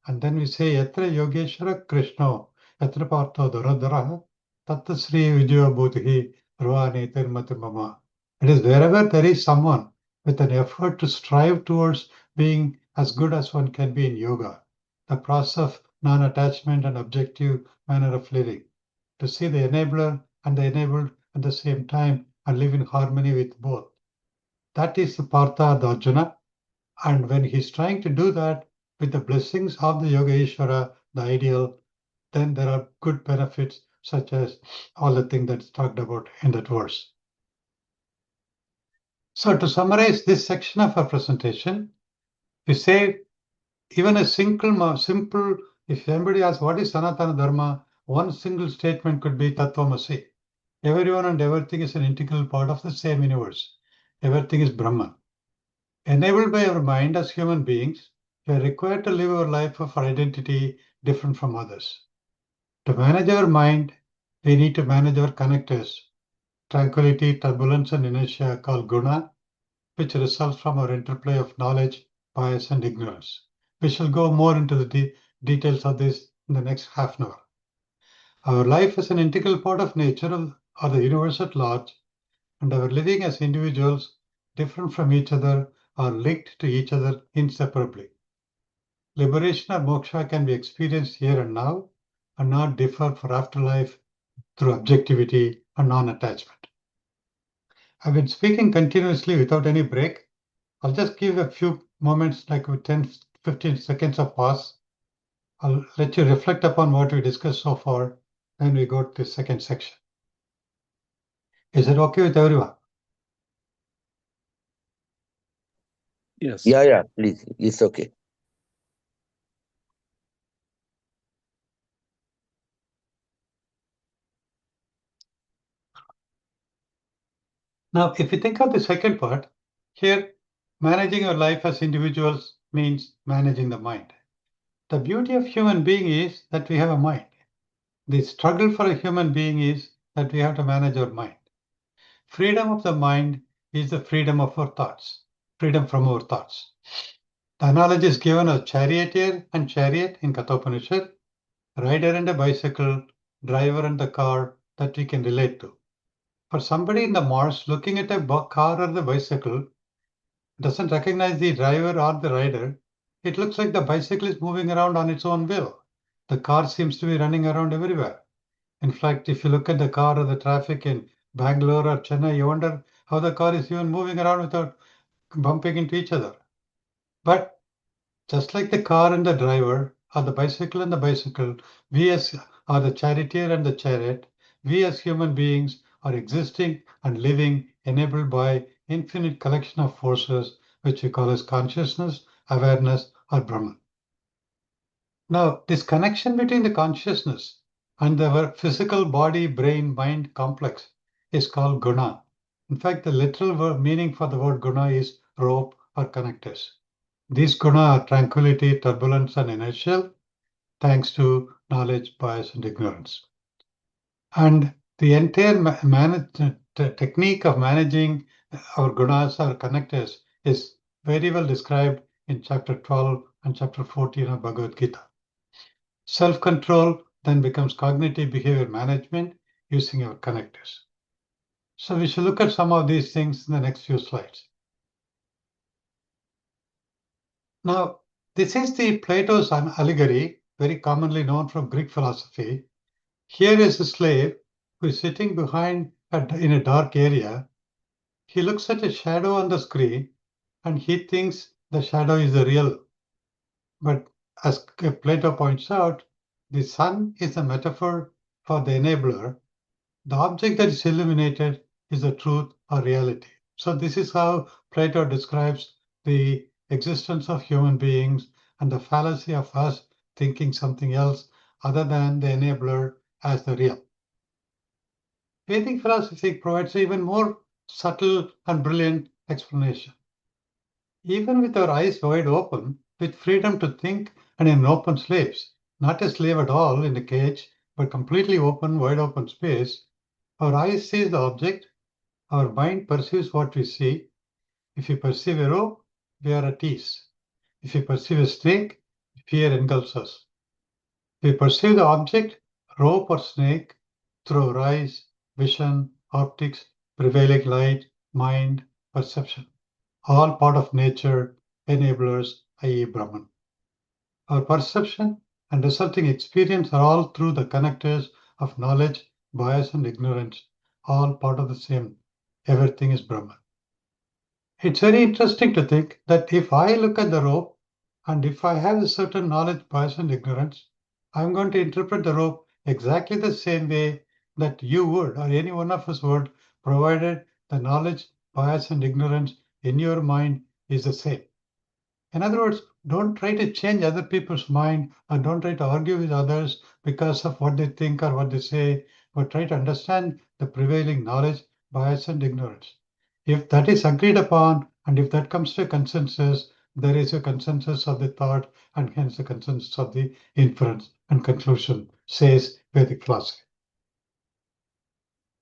And then we say Yatra Yogeshwara Krishna, Yatra Partho Dharadharaha, Tatta Sri Vijaya Bodhi, Rvani Tirmati Mama. It is wherever there is someone with an effort to strive towards being as good as one can be in yoga, the process of non-attachment and objective manner of living, to see the enabler and the enabled at the same time and live in harmony with both. That is the Partha, the Arjuna. And when he's trying to do that with the blessings of the Yoga Ishvara, the ideal, then there are good benefits, such as all the things that's talked about in that verse. So to summarize this section of our presentation, we say even a simple, if anybody asks what is Sanatana Dharma, one single statement could be Tattvamasi. Everyone and everything is an integral part of the same universe. Everything is Brahman. Enabled by our mind as human beings, we are required to live our life of our identity different from others. To manage our mind, we need to manage our connectors, tranquility, turbulence, and inertia called guna, which results from our interplay of knowledge, bias, and ignorance. We shall go more into the details of this in the next half an hour. Our life is an integral part of nature or the universe at large, and our living as individuals, different from each other, are linked to each other inseparably. Liberation or moksha can be experienced here and now, and not differ for afterlife through objectivity and non-attachment. I've been speaking continuously without any break. I'll just give a few moments, like 10-15 seconds of pause. I'll let you reflect upon what we discussed so far, then we go to the second section. Is it okay with everyone? Yes. Yeah, please. It's okay. Now, if you think of the second part, here, managing your life as individuals means managing the mind. The beauty of human being is that we have a mind. The struggle for a human being is that we have to manage our mind. Freedom of the mind is the freedom of our thoughts, freedom from our thoughts. The analogy is given as charioteer and chariot in Kathopanishad, rider and a bicycle, driver and the car that we can relate to. For somebody in the Mars looking at a car or the bicycle, doesn't recognize the driver or the rider, it looks like the bicycle is moving around on its own wheel. The car seems to be running around everywhere. In fact, if you look at the car or the traffic in Bangalore or Chennai, you wonder how the car is even moving around without bumping into each other. But just like the car and the driver, or the bicycle and the bicycle, we as are the charioteer and the chariot, we as human beings are existing and living enabled by infinite collection of forces, which we call as consciousness, awareness, or Brahman. Now, this connection between the consciousness and the physical body, brain, mind complex is called guna. In fact, the literal meaning for the word guna is rope or connectors. These guna are tranquility, turbulence, and inertial, thanks to knowledge, bias, and ignorance. And the entire technique of managing our gunas, our connectors, is very well described in chapter 12 and chapter 14 of Bhagavad Gita. Self-control then becomes cognitive behavior management using our connectors. So we shall look at some of these things in the next few slides. Now, this is the Plato's allegory, very commonly known from Greek philosophy. Here is a slave who is sitting behind in a dark area. He looks at a shadow on the screen and he thinks the shadow is the real. But as Plato points out, the sun is a metaphor for the enabler. The object that is illuminated is the truth or reality. So this is how Plato describes the existence of human beings and the fallacy of us thinking something else other than the enabler as the real. Vedic philosophy provides even more subtle and brilliant explanation. Even with our eyes wide open, with freedom to think and in open slaves, not a slave at all in a cage, but completely open, wide open space, our eyes sees the object, our mind perceives what we see. If we perceive a rope, we are at ease. If we perceive a snake, fear engulfs us. We perceive the object, rope or snake, through our eyes, vision, optics, prevailing light, mind, perception. All part of nature, enablers, i.e. Brahman. Our perception and resulting experience are all through the connectors of knowledge, bias, and ignorance, all part of the same. Everything is Brahman. It's very interesting to think that if I look at the rope and if I have a certain knowledge, bias, and ignorance, I'm going to interpret the rope exactly the same way that you would or any one of us would, provided the knowledge, bias, and ignorance in your mind is the same. In other words, don't try to change other people's mind and don't try to argue with others because of what they think or what they say, but try to understand the prevailing knowledge, bias, and ignorance. If that is agreed upon and if that comes to a consensus, there is a consensus of the thought and hence a consensus of the inference and conclusion, says Vedic philosophy.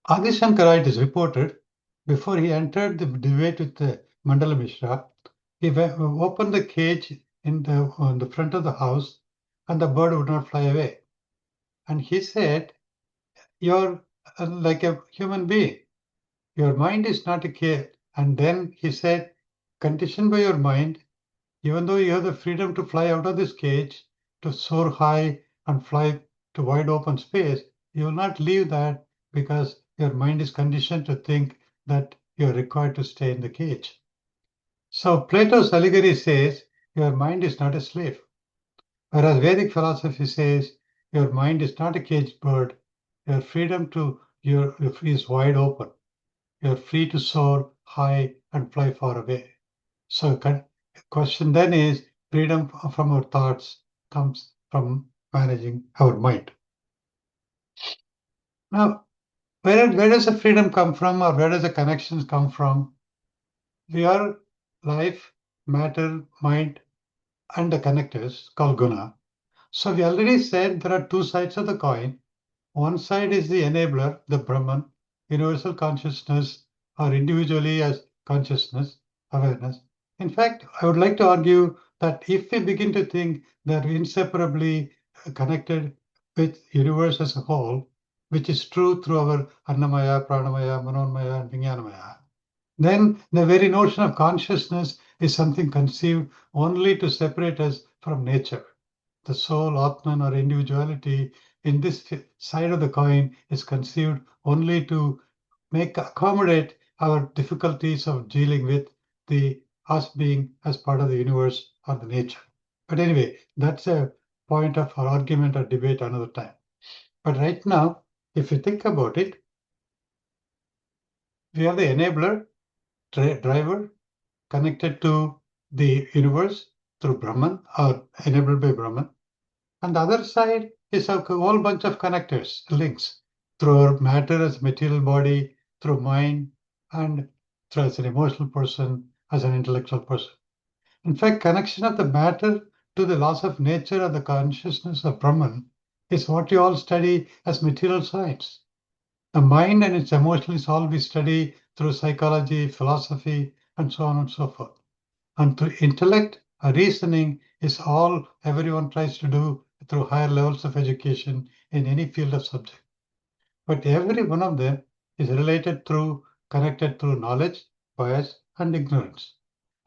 Adi Shankara, it is reported, before he entered the debate with the Mandala Mishra, he opened the cage on the front of the house and the bird would not fly away. And he said, you're like a human being. Your mind is not a cage. And then he said, conditioned by your mind, even though you have the freedom to fly out of this cage, to soar high and fly to wide open space, you will not leave that because your mind is conditioned to think that you're required to stay in the cage. So Plato's allegory says your mind is not a slave, whereas Vedic philosophy says your mind is not a caged bird. Your freedom is wide open. You're free to soar high and fly far away. So Question then is, freedom from our thoughts comes from managing our mind. Now, where does the freedom come from, or where does the connections come from? We are life, matter, mind, and the connectors called guna. So we already said there are two sides of the coin. One side is the enabler, the Brahman, universal consciousness, or individually as consciousness, awareness. In fact, I would like to argue that if we begin to think that we're inseparably connected with universe as a whole, which is true through our Annamaya, Pranamaya, Manomaya, and Vijnanamaya, then the very notion of consciousness is something conceived only to separate us from nature. The soul, Atman, or individuality in this side of the coin is conceived only to accommodate our difficulties of dealing with the us being as part of the universe or the nature. But anyway, that's a point of our argument or debate another time. But right now, if you think about it, we have the enabler, driver, connected to the universe through Brahman or enabled by Brahman. And the other side is a whole bunch of connectors, links through our matter as material body, through mind, and through as an emotional person, as an intellectual person. In fact, connection of the matter to the laws of nature and the consciousness of Brahman is what you all study as material science. The mind and its emotions all we study through psychology, philosophy, and so on and so forth. And through intellect, reasoning is all everyone tries to do through higher levels of education in any field of subject. But every one of them is connected through knowledge, bias, and ignorance.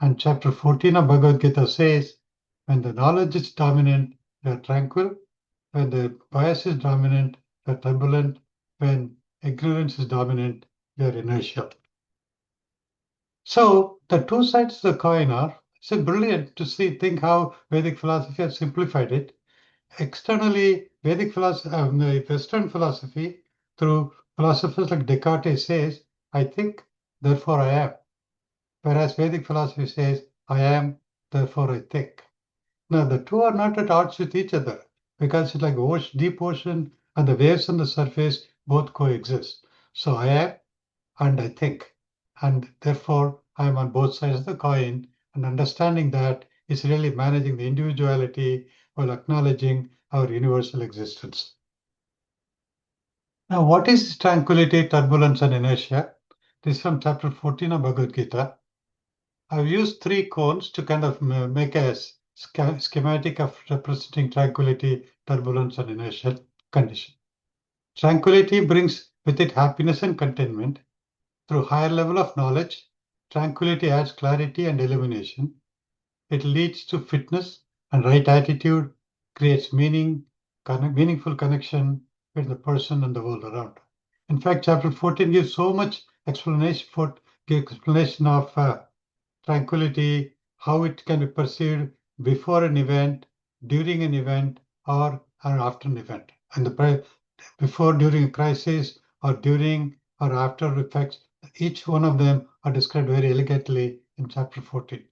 And chapter 14 of Bhagavad Gita says, when the knowledge is dominant, they are tranquil. When the bias is dominant, they are turbulent. When ignorance is dominant, they are inertial. So the two sides of the coin are, it's brilliant to think how Vedic philosophy has simplified it. Externally, Vedic philosophy, Western philosophy, through philosophers like Descartes says, I think, therefore I am. Whereas Vedic philosophy says, I am, therefore I think. Now, the two are not at odds with each other because it's like deep ocean and the waves on the surface both coexist. So I am and I think. And therefore, I am on both sides of the coin. And understanding that is really managing the individuality while acknowledging our universal existence. Now, what is tranquility, turbulence, and inertia? This is from chapter 14 of Bhagavad Gita. I've used three cones to kind of make a schematic of representing tranquility, turbulence, and inertia condition. Tranquility brings with it happiness and contentment. Through higher level of knowledge, tranquility adds clarity and illumination. It leads to fitness and right attitude, creates meaningful connection with the person and the world around. In fact, chapter 14 gives so much explanation of tranquility, how it can be perceived before an event, during an event, or after an event. And before, during a crisis, or during or after effects, each one of them are described very elegantly in chapter 14.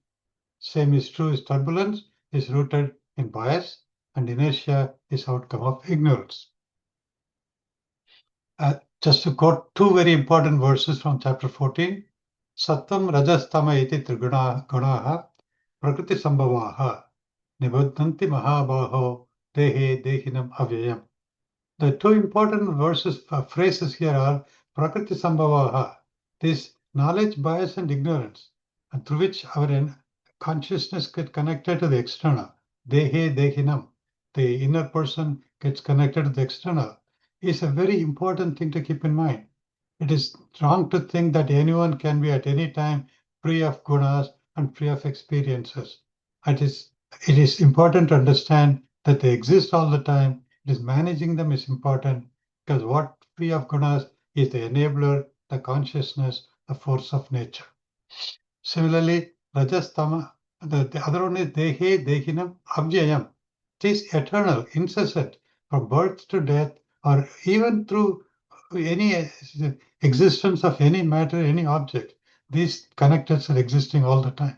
Same is true is turbulence is rooted in bias, and inertia is outcome of ignorance. Just to quote two very important verses from chapter 14, Sattvam Rajastama iti gunaha prakriti sambhavaha nibuddhanti mahabaho dehe dehinam avyayam. The two important phrases here are prakriti sambhavaha, this knowledge, bias, and ignorance, and through which our consciousness gets connected to the external. Dehe dehinam, the inner person gets connected to the external, is a very important thing to keep in mind. It is wrong to think that anyone can be at any time free of gunas and free of experiences. It is important to understand that they exist all the time. It is managing them is important because what free of gunas is the enabler, the consciousness, the force of nature. Similarly, Rajastama, the other one is Dehe Dehinam Abhyayam. It is eternal, incessant, from birth to death, or even through any existence of any matter, any object. These connectors are existing all the time.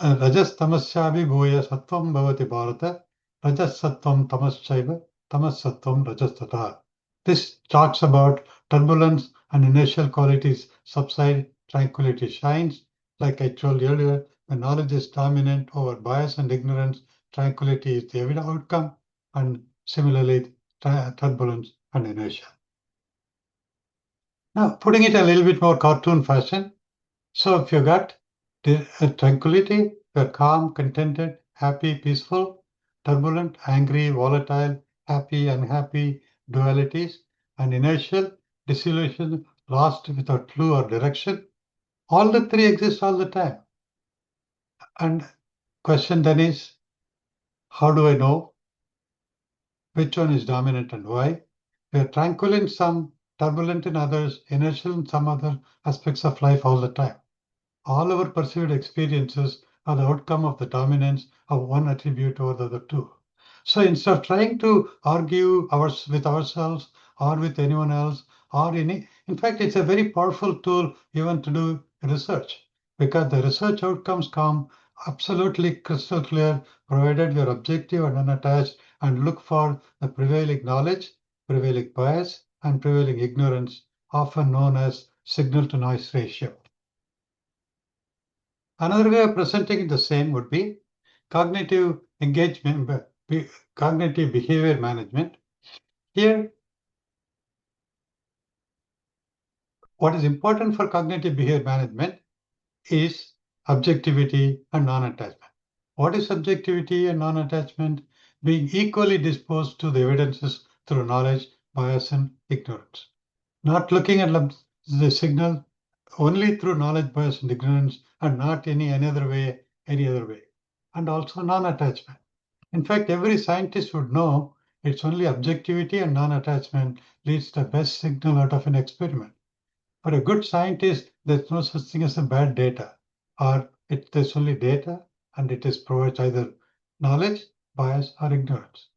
Rajas tamasyavi bhuya sattvam bhavati bharata, rajas sattvam tamasyaiva, tamas sattvam rajas tata. This talks about turbulence and inertial qualities subside, tranquility shines. Like I told earlier, when knowledge is dominant over bias and ignorance, tranquility is the evident outcome, and similarly, turbulence and inertia. Now, putting it a little bit more cartoon fashion, so if you got tranquility, you're calm, contented, happy, peaceful, turbulent, angry, volatile, happy, unhappy, dualities, and inertial, disillusion, lost without clue or direction. All the three exist all the time. And question then is, how do I know which one is dominant and why? We are tranquil in some, turbulent in others, inertial in some other aspects of life all the time. All our perceived experiences are the outcome of the dominance of one attribute over the other two. So instead of trying to argue with ourselves or with anyone else, or in fact, it's a very powerful tool even to do research, because the research outcomes come absolutely crystal clear, provided you're objective and unattached and look for the prevailing knowledge, prevailing bias, and prevailing ignorance, often known as signal to noise ratio. Another way of presenting the same would be cognitive engagement, cognitive behavior management. Here, what is important for cognitive behavior management is objectivity and non-attachment. What is objectivity and non-attachment? Being equally disposed to the evidences through knowledge, bias, and ignorance. Not looking at the signal only through knowledge, bias, and ignorance, and not any other way. And also non-attachment. In fact, every scientist would know it's only objectivity and non-attachment leads the best signal out of an experiment. For a good scientist, there's no such thing as a bad data, or there's only data and it provides either knowledge, bias, or ignorance.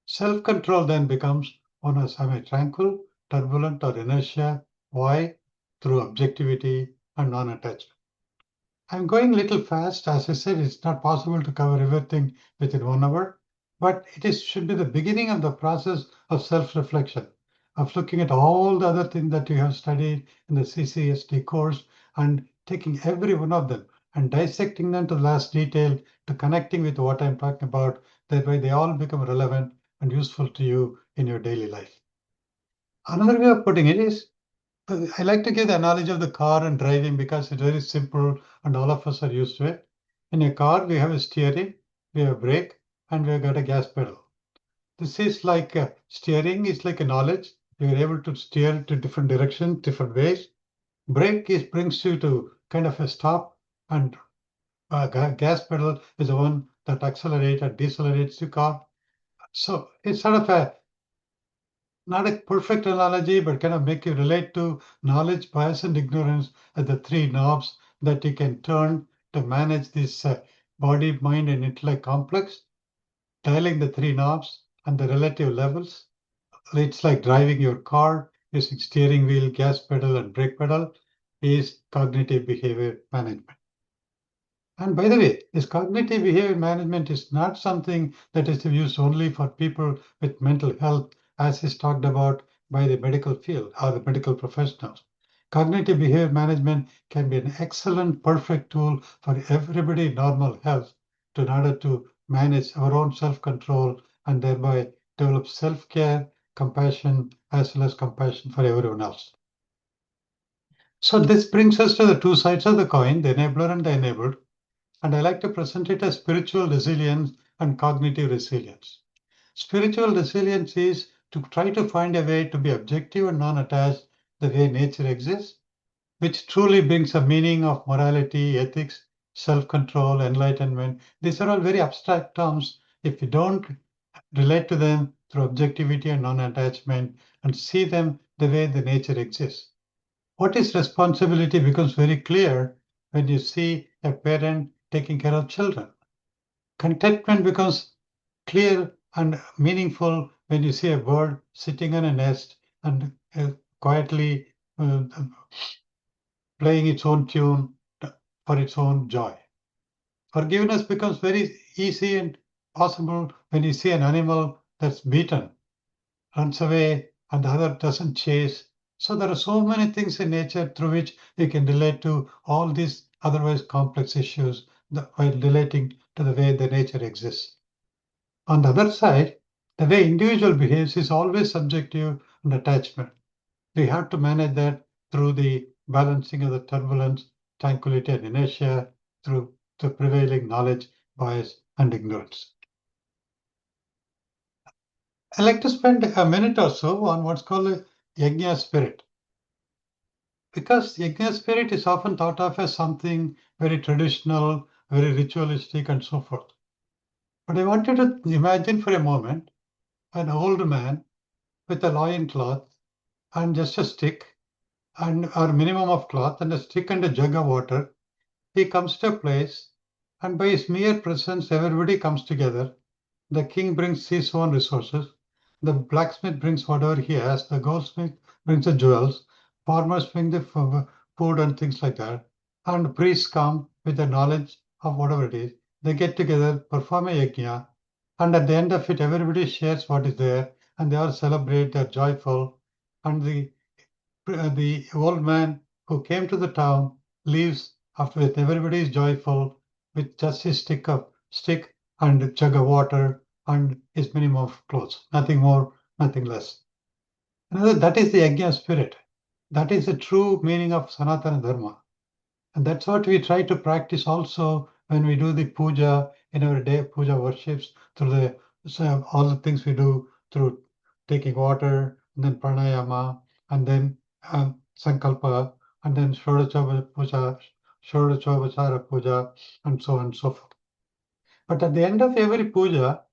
Self-control then becomes one as am I tranquil, turbulent, or inertia? Why? Through objectivity and non-attachment. I'm going a little fast. As I said, it's not possible to cover everything within 1 hour, but should be the beginning of the process of self-reflection, of looking at all the other things that you have studied in the CCSD course and taking every one of them and dissecting them to the last detail, to connecting with what I'm talking about. That way they all become relevant and useful to you in your daily life. Another way of putting it is, I like to give the analogy of the car and driving because it's very simple and all of us are used to it. In a car, we have a steering, we have a brake, and we have got a gas pedal. This is like steering is like a knowledge. You are able to steer to different directions, different ways. Brake brings you to kind of a stop, and gas pedal is the one that accelerates and decelerates the car. So it's sort of not a perfect analogy, but kind of make you relate to knowledge, bias, and ignorance as the three knobs that you can turn to manage this body, mind, and intellect complex. Dialing the three knobs and the relative levels. It's like driving your car using steering wheel, gas pedal, and brake pedal is cognitive behavior management. And by the way, this cognitive behavior management is not something that is used only for people with mental health, as is talked about by the medical field or the medical professionals. Cognitive behavior management can be an excellent, perfect tool for everybody in normal health in order to manage our own self-control and thereby develop self-care, compassion, as well as compassion for everyone else. So this brings us to the two sides of the coin, the enabler and the enabled. And I like to present it as spiritual resilience and cognitive resilience. Spiritual resilience is to try to find a way to be objective and non-attached the way nature exists, which truly brings a meaning of morality, ethics, self-control, enlightenment. These are all very abstract terms. If you don't relate to them through objectivity and non-attachment and see them the way the nature exists. What is responsibility becomes very clear when you see a parent taking care of children. Contentment becomes clear and meaningful when you see a bird sitting on a nest and quietly playing its own tune for its own joy. Forgiveness becomes very easy and possible when you see an animal that's beaten, runs away, and the other doesn't chase. So there are so many things in nature through which we can relate to all these otherwise complex issues while relating to the way the nature exists. On the other side, the way individual behaves is always subjective and attachment. We have to manage that through the balancing of the turbulence, tranquility, and inertia through the prevailing knowledge, bias, and ignorance. I'd like to spend a minute or so on what's called a yajna spirit. Because yajna spirit is often thought of as something very traditional, very ritualistic, and so forth. But I wanted to imagine for a moment an old man with a loincloth and just a stick and or minimum of cloth and a stick and a jug of water. He comes to a place, and by his mere presence, everybody comes together. The king brings his own resources. The blacksmith brings whatever he has. The goldsmith brings the jewels. Farmers bring the food and things like that. And priests come with the knowledge of whatever it is. They get together, perform a yajna, and at the end of it, everybody shares what is there, and they all celebrate. They're joyful, and the old man who came to the town leaves after with everybody is joyful with just his stick and a jug of water and his minimum of clothes, nothing more, nothing less. That is the yajna spirit. That is the true meaning of Sanatana Dharma. And that's what we try to practice also when we do the puja in our day puja worships through all the things we do through taking water, and then pranayama, and then sankalpa, and then Shodachobachara puja, and so on and so forth. But at the end of every puja,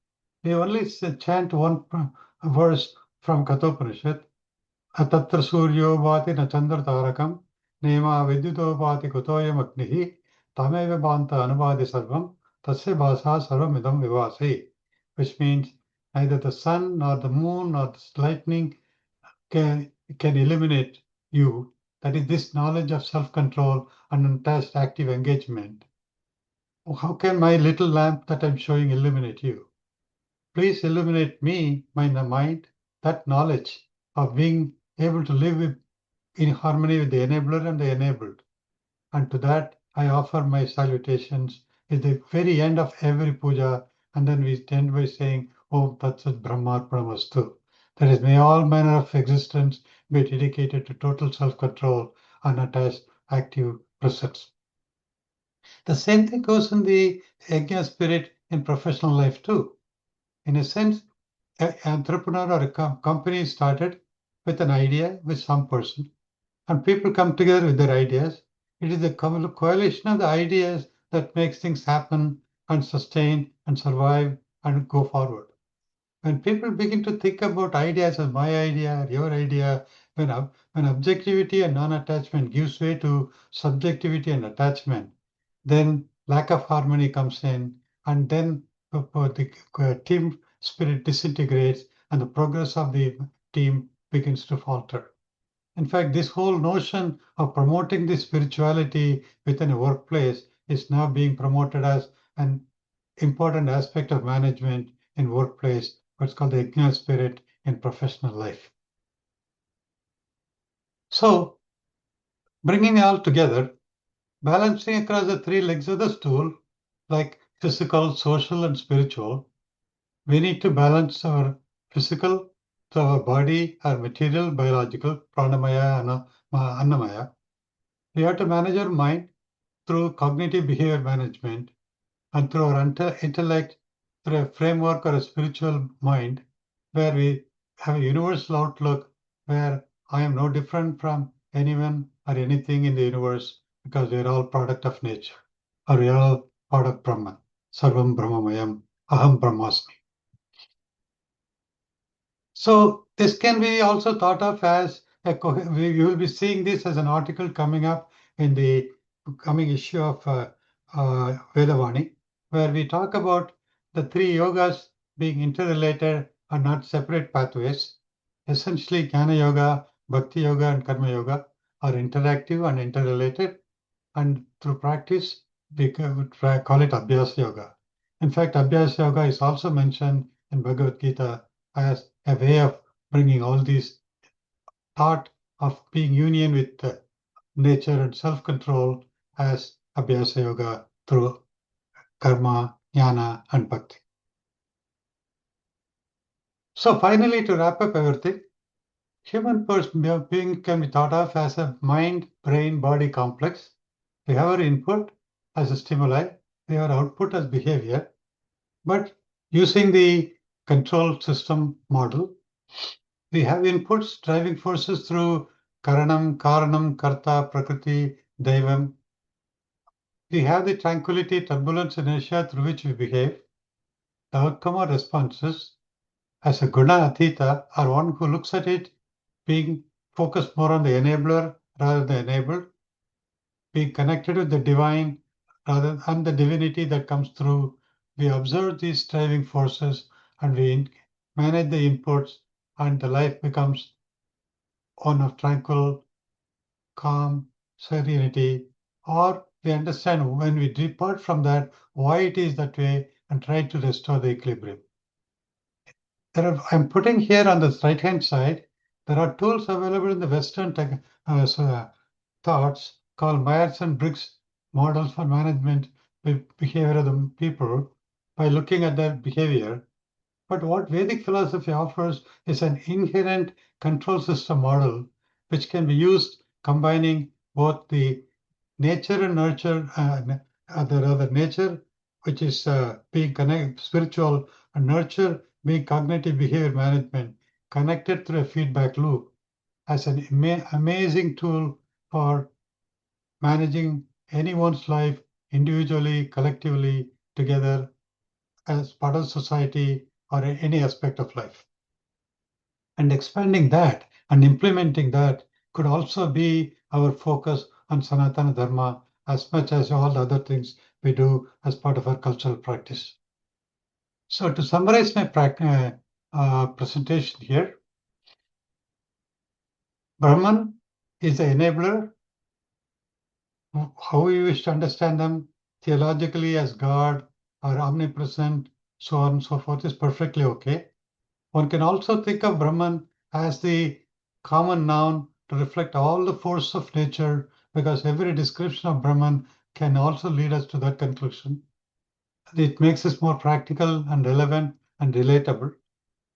we only chant one verse from Kathopanishad. Atatra Suryo Bhati na Chandra Tarakam Nema Vidyuto Bhati Kutoyam Agnihi Tameva Bhanta Anuvadi Sarvam Tasya Bhasa Sarvamidam Vivasi, which means neither the sun nor the moon nor the lightning can eliminate you. That is this knowledge of self-control and unattached active engagement. How can my little lamp that I'm showing illuminate you? Please illuminate me, my mind, that knowledge of being able to live in harmony with the enabler and the enabled. And to that, I offer my salutations at the very end of every puja. And then we end by saying, Om Tat Sat Brahmarpanamastu. That is, may all manner of existence be dedicated to total self-control, unattached, active presence. The same thing goes in the yajna spirit in professional life too. In a sense, an entrepreneur or a company started with an idea with some person, and people come together with their ideas. It is the coalition of the ideas that makes things happen and sustain and survive and go forward. When people begin to think about ideas as my idea or your idea, when objectivity and non-attachment gives way to subjectivity and attachment, then lack of harmony comes in, and then the team spirit disintegrates and the progress of the team begins to falter. In fact, this whole notion of promoting the spirituality within a workplace is now being promoted as an important aspect of management in workplace, what's called the yajna spirit in professional life. So, bringing it all together, balancing across the three legs of the stool, like physical, social, and spiritual, we need to balance our physical, so our body, our material, biological, pranamaya, annamaya. We have to manage our mind through cognitive behavior management and through our intellect, through a framework or a spiritual mind, where we have a universal outlook where I am no different from anyone or anything in the universe because we are all product of nature, or we are all part of Brahman. Sarvam Brahmamayam, Aham Brahmasmi. So this can be also thought of as you will be seeing this as an article coming up in the coming issue of Vedavani, where we talk about the three yogas being interrelated and not separate pathways. Essentially, Jnana Yoga, Bhakti Yoga, and Karma Yoga are interactive and interrelated. And through practice, we could call it Abhyas Yoga. In fact, Abhyas Yoga is also mentioned in Bhagavad Gita as a way of bringing all these thought of being union with nature and self-control as Abhyasa Yoga through karma, jnana, and bhakti. So finally, to wrap up everything, human being can be thought of as a mind, brain, body complex. We have our input as a stimuli, we have our output as behavior, but using the control system model, we have inputs, driving forces through karanam, karanam, karta, prakriti, daivam. We have the tranquility, turbulence, inertia through which we behave. The outcome or responses as a guna atita are one who looks at it being focused more on the enabler rather than enabled, being connected with the divine rather than the divinity that comes through. We observe these driving forces and we manage the inputs, and the life becomes one of tranquil, calm, serenity, or we understand when we depart from that why it is that way and try to restore the equilibrium. I'm putting here on the right-hand side, there are tools available in the Western thoughts called Myers and Briggs models for management behavior of the people by looking at their behavior. But what Vedic philosophy offers is an inherent control system model which can be used combining both the nature and nurture, the nature, which is being connected, spiritual, and nurture being cognitive behavior management, connected through a feedback loop as an amazing tool for managing anyone's life individually, collectively, together as part of society or any aspect of life. And expanding that and implementing that could also be our focus on Sanatana Dharma as much as all the other things we do as part of our cultural practice. So to summarize my presentation here, Brahman is the enabler. How we wish to understand them theologically as God or omnipresent, so on and so forth is perfectly okay. One can also think of Brahman as the common noun to reflect all the force of nature, because every description of Brahman can also lead us to that conclusion. It makes us more practical and relevant and relatable.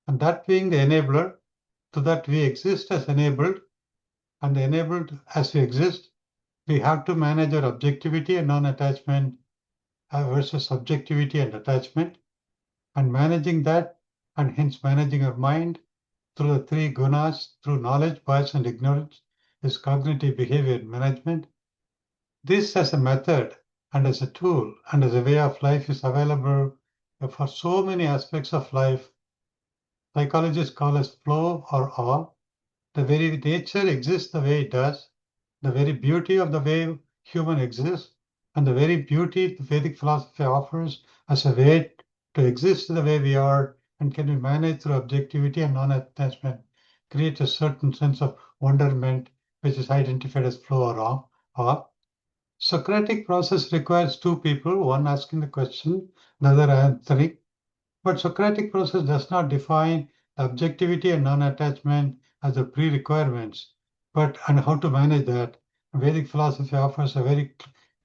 And that being the enabler, so that we exist as enabled, and enabled as we exist, we have to manage our objectivity and non-attachment versus subjectivity and attachment, and managing that, and hence managing our mind through the three gunas, through knowledge, bias, and ignorance, is cognitive behavior management. This as a method and as a tool and as a way of life is available for so many aspects of life. Psychologists call as flow or awe. The very nature exists the way it does, the very beauty of the way human exists, and the very beauty the Vedic philosophy offers as a way to exist the way we are and can be managed through objectivity and non-attachment, create a certain sense of wonderment, which is identified as flow or awe. Socratic process requires two people, one asking the question, the other answering. But Socratic process does not define the objectivity and non-attachment as the pre-requirements, and how to manage that. Vedic philosophy offers a very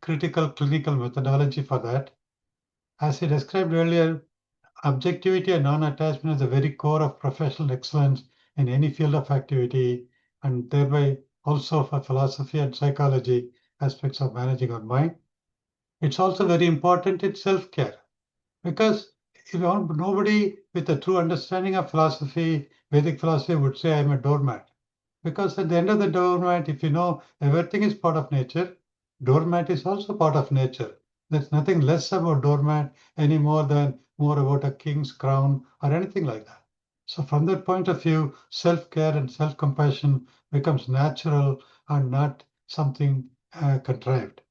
critical clinical methodology for that. As I described earlier, objectivity and non-attachment is the very core of professional excellence in any field of activity, and thereby also for philosophy and psychology aspects of managing our mind. It's also very important in self-care, because nobody with a true understanding of philosophy, Vedic philosophy, would say I'm a doormat. Because at the end of the doormat, if you know everything is part of nature, doormat is also part of nature. There's nothing less about doormat any more than more about a king's crown or anything like that. So from that point of view, self-care and self-compassion becomes natural and not something contrived.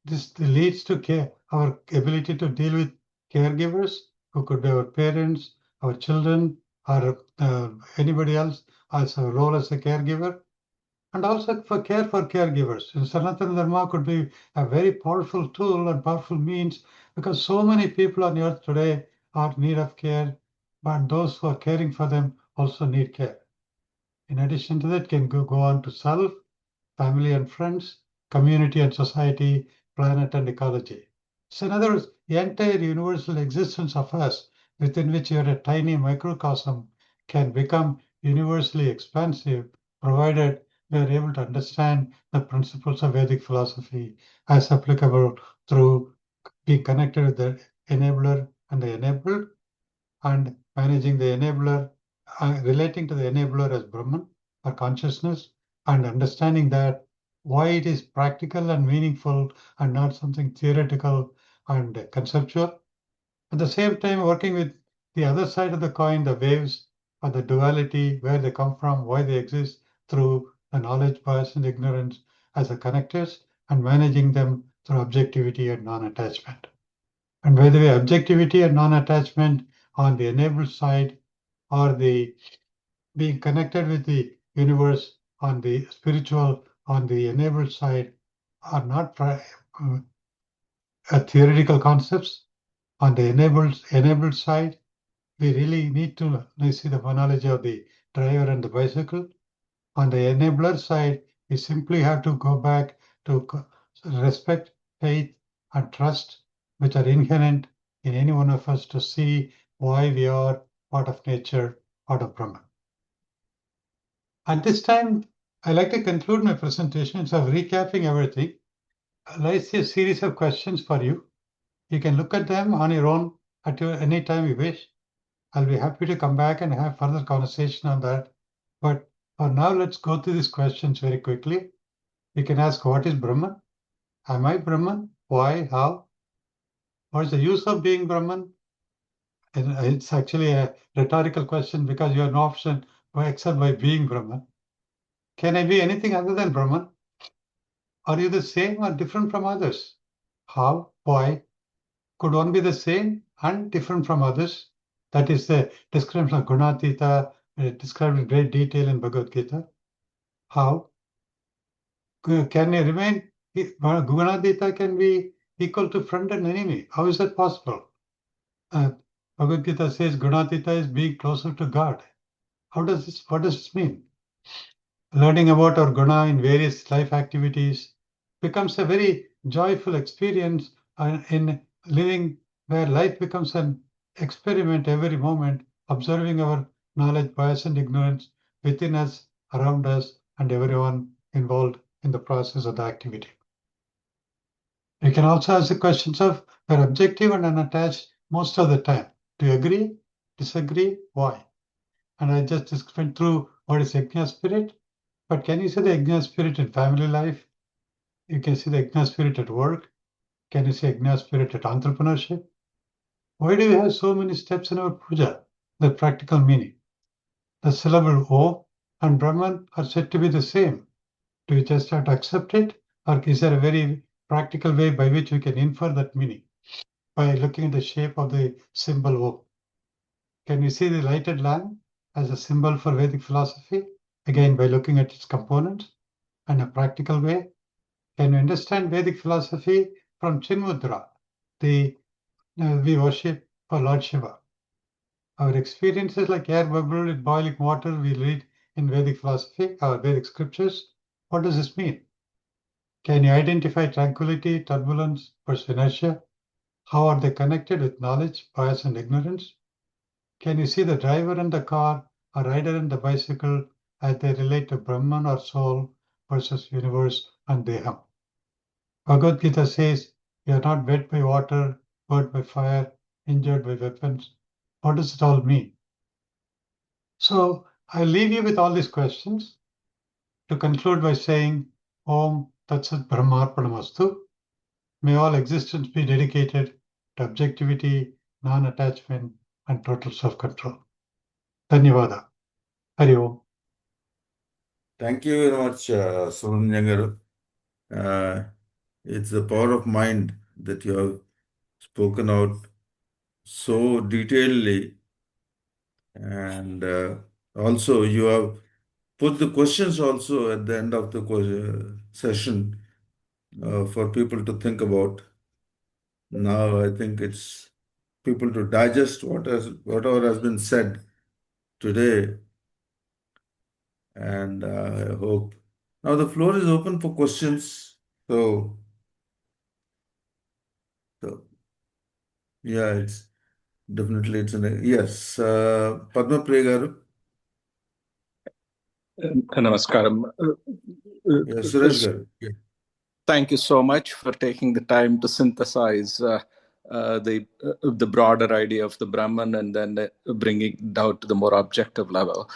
This leads to our ability to deal with caregivers, who could be our parents, our children, or anybody else as a role as a caregiver. and also for caregivers. Sanatana Dharma could be a very powerful tool and powerful means, because so many people on earth today are in need of care, but those who are caring for them also need care. In addition to that, can go on to self, family and friends, community and society, planet and ecology. So in other words, the entire universal existence of us, within which you are a tiny microcosm, can become universally expansive, provided we are able to understand the principles of Vedic philosophy as applicable through being connected with the enabler and the enabled, and managing the enabler, relating to the enabler as Brahman or consciousness, and understanding that why it is practical and meaningful and not something theoretical and conceptual. At the same time, working with the other side of the coin, the waves or the duality, where they come from, why they exist, through the knowledge, bias, and ignorance as the connectors, and managing them through objectivity and non-attachment. And by the way, objectivity and non-attachment on the enabled side, or the being connected with the universe on the spiritual, on the enabled side, are not theoretical concepts. On the enabled side, we really need to see the analogy of the driver and the bicycle. On the enabler side, we simply have to go back to respect, faith, and trust, which are inherent in any one of us, to see why we are part of nature, part of Brahman. At this time, I like to conclude my presentation. So, recapping everything, I see a series of questions for you. You can look at them on your own at any time you wish. I'll be happy to come back and have further conversation on that. But for now, let's go through these questions very quickly. You can ask, what is Brahman? Am I Brahman? Why? How? What is the use of being Brahman? And it's actually a rhetorical question, because you have no option except by being Brahman. Can I be anything other than Brahman? Are you the same or different from others? How? Why? Could one be the same and different from others? That is the description of Gunatita, described in great detail in Bhagavad Gita. How? Can you remain? Gunatita can be equal to friend and enemy. How is that possible? Bhagavad Gita says Gunatita is being closer to God. What does this mean? Learning about our guna in various life activities becomes a very joyful experience in living, where life becomes an experiment every moment, observing our knowledge, bias, and ignorance within us, around us, and everyone involved in the process of the activity. You can also ask the questions of we're objective and unattached most of the time. Do you agree? Disagree? Why? And I just went through what is Yajna spirit. But can you see the Yajna spirit in family life? You can see the Yajna spirit at work. Can you see Yajna spirit at entrepreneurship? Why do we have so many steps in our puja? The practical meaning. The syllable O and Brahman are said to be the same. Do you just have to accept it? Or is there a very practical way by which we can infer that meaning? By looking at the shape of the symbol O. Can you see the lighted lamp as a symbol for Vedic philosophy? Again, by looking at its components in a practical way. Can you understand Vedic philosophy from Chinmudra, we worship for Lord Shiva? Our experiences like air bubble in boiling water, we read in Vedic philosophy, our Vedic scriptures. What does this mean? Can you identify tranquility, turbulence, versus inertia? How are they connected with knowledge, bias, and ignorance? Can you see the driver and the car, a rider and the bicycle, as they relate to Brahman or soul versus universe and Deham? Bhagavad Gita says, "We are not wet by water, burnt by fire, injured by weapons." What does it all mean? So I leave you with all these questions to conclude by saying, Om Tat Sat Brahmarpanamastu. May all existence be dedicated to objectivity, non-attachment, and total self-control. Dhanyavada. Hari Om. Thank you very much, Subramanian garu. It's the power of mind that you have spoken out so detailedly, and also you have put the questions also at the end of the session for people to think about. Now I think it's people to digest whatever has been said today, and I hope now the floor is open for questions. So yeah, it's definitely yes. Padma Priya garu. Namaskaram. Yeah, Suresh garu. Yeah. Thank you so much for taking the time to synthesize the broader idea of the Brahman and then bringing it down to the more objective level.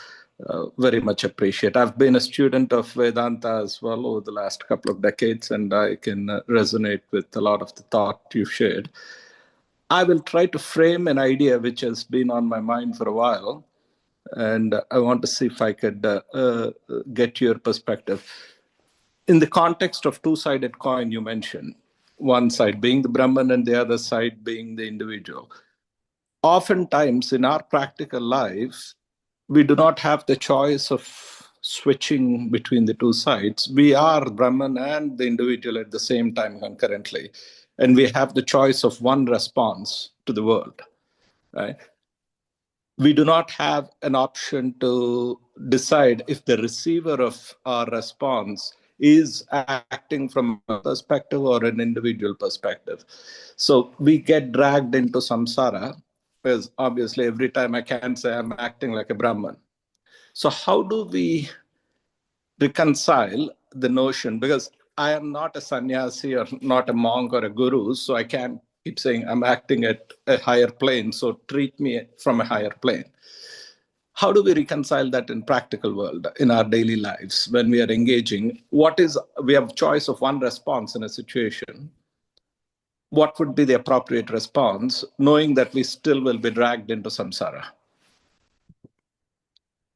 Very much appreciate. I've been a student of Vedanta as well over the last couple of decades, and I can resonate with a lot of the thought you've shared. I will try to frame an idea which has been on my mind for a while, and I want to see if I could get your perspective. In the context of two-sided coin, you mentioned one side being the Brahman and the other side being the individual. Oftentimes in our practical lives, we do not have the choice of switching between the two sides. We are Brahman and the individual at the same time concurrently. And we have the choice of one response to the world, right? We do not have an option to decide if the receiver of our response is acting from a perspective or an individual perspective. So we get dragged into samsara, because obviously every time I can say I'm acting like a Brahman. So how do we reconcile the notion? Because I am not a sannyasi or not a monk or a guru, so I can't keep saying I'm acting at a higher plane, so treat me from a higher plane. How do we reconcile that in practical world, in our daily lives, when we are engaging? We have choice of one response in a situation. What would be the appropriate response, knowing that we still will be dragged into samsara?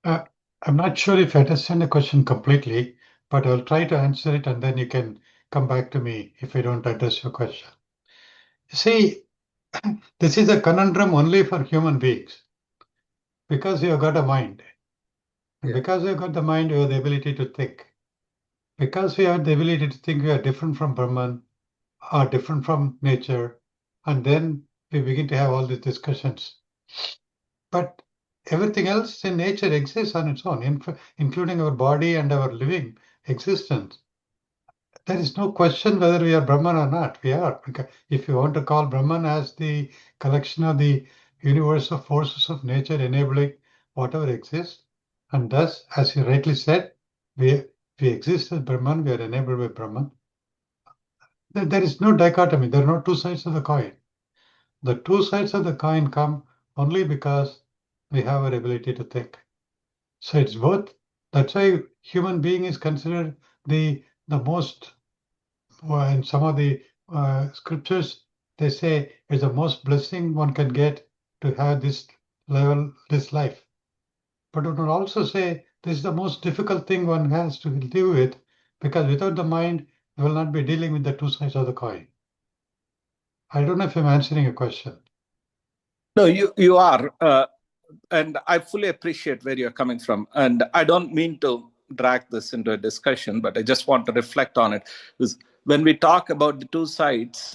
I'm not sure if I understand the question completely, but I'll try to answer it and then you can come back to me if I don't address your question. See, this is a conundrum only for human beings because you've got a mind. And because we've got the mind, we have the ability to think. Because we have the ability to think, we are different from Brahman, are different from nature, and then we begin to have all these discussions. But everything else in nature exists on its own, including our body and our living existence. There is no question whether we are Brahman or not. We are. Because if you want to call Brahman as the collection of the universe of forces of nature enabling whatever exists, and thus, as you rightly said, we exist as Brahman, we are enabled by Brahman. There is no dichotomy. There are no two sides of the coin. The two sides of the coin come only because we have our ability to think. So it's both. That's why human being is considered the most, in some of the scriptures, they say it's the most blessing one can get to have this level, this life. But it would also say this is the most difficult thing one has to deal with, because without the mind, you will not be dealing with the two sides of the coin. I don't know if I'm answering your question. No, you are. And I fully appreciate where you're coming from. And I don't mean to drag this into a discussion, but I just want to reflect on it. Because when we talk about the two sides,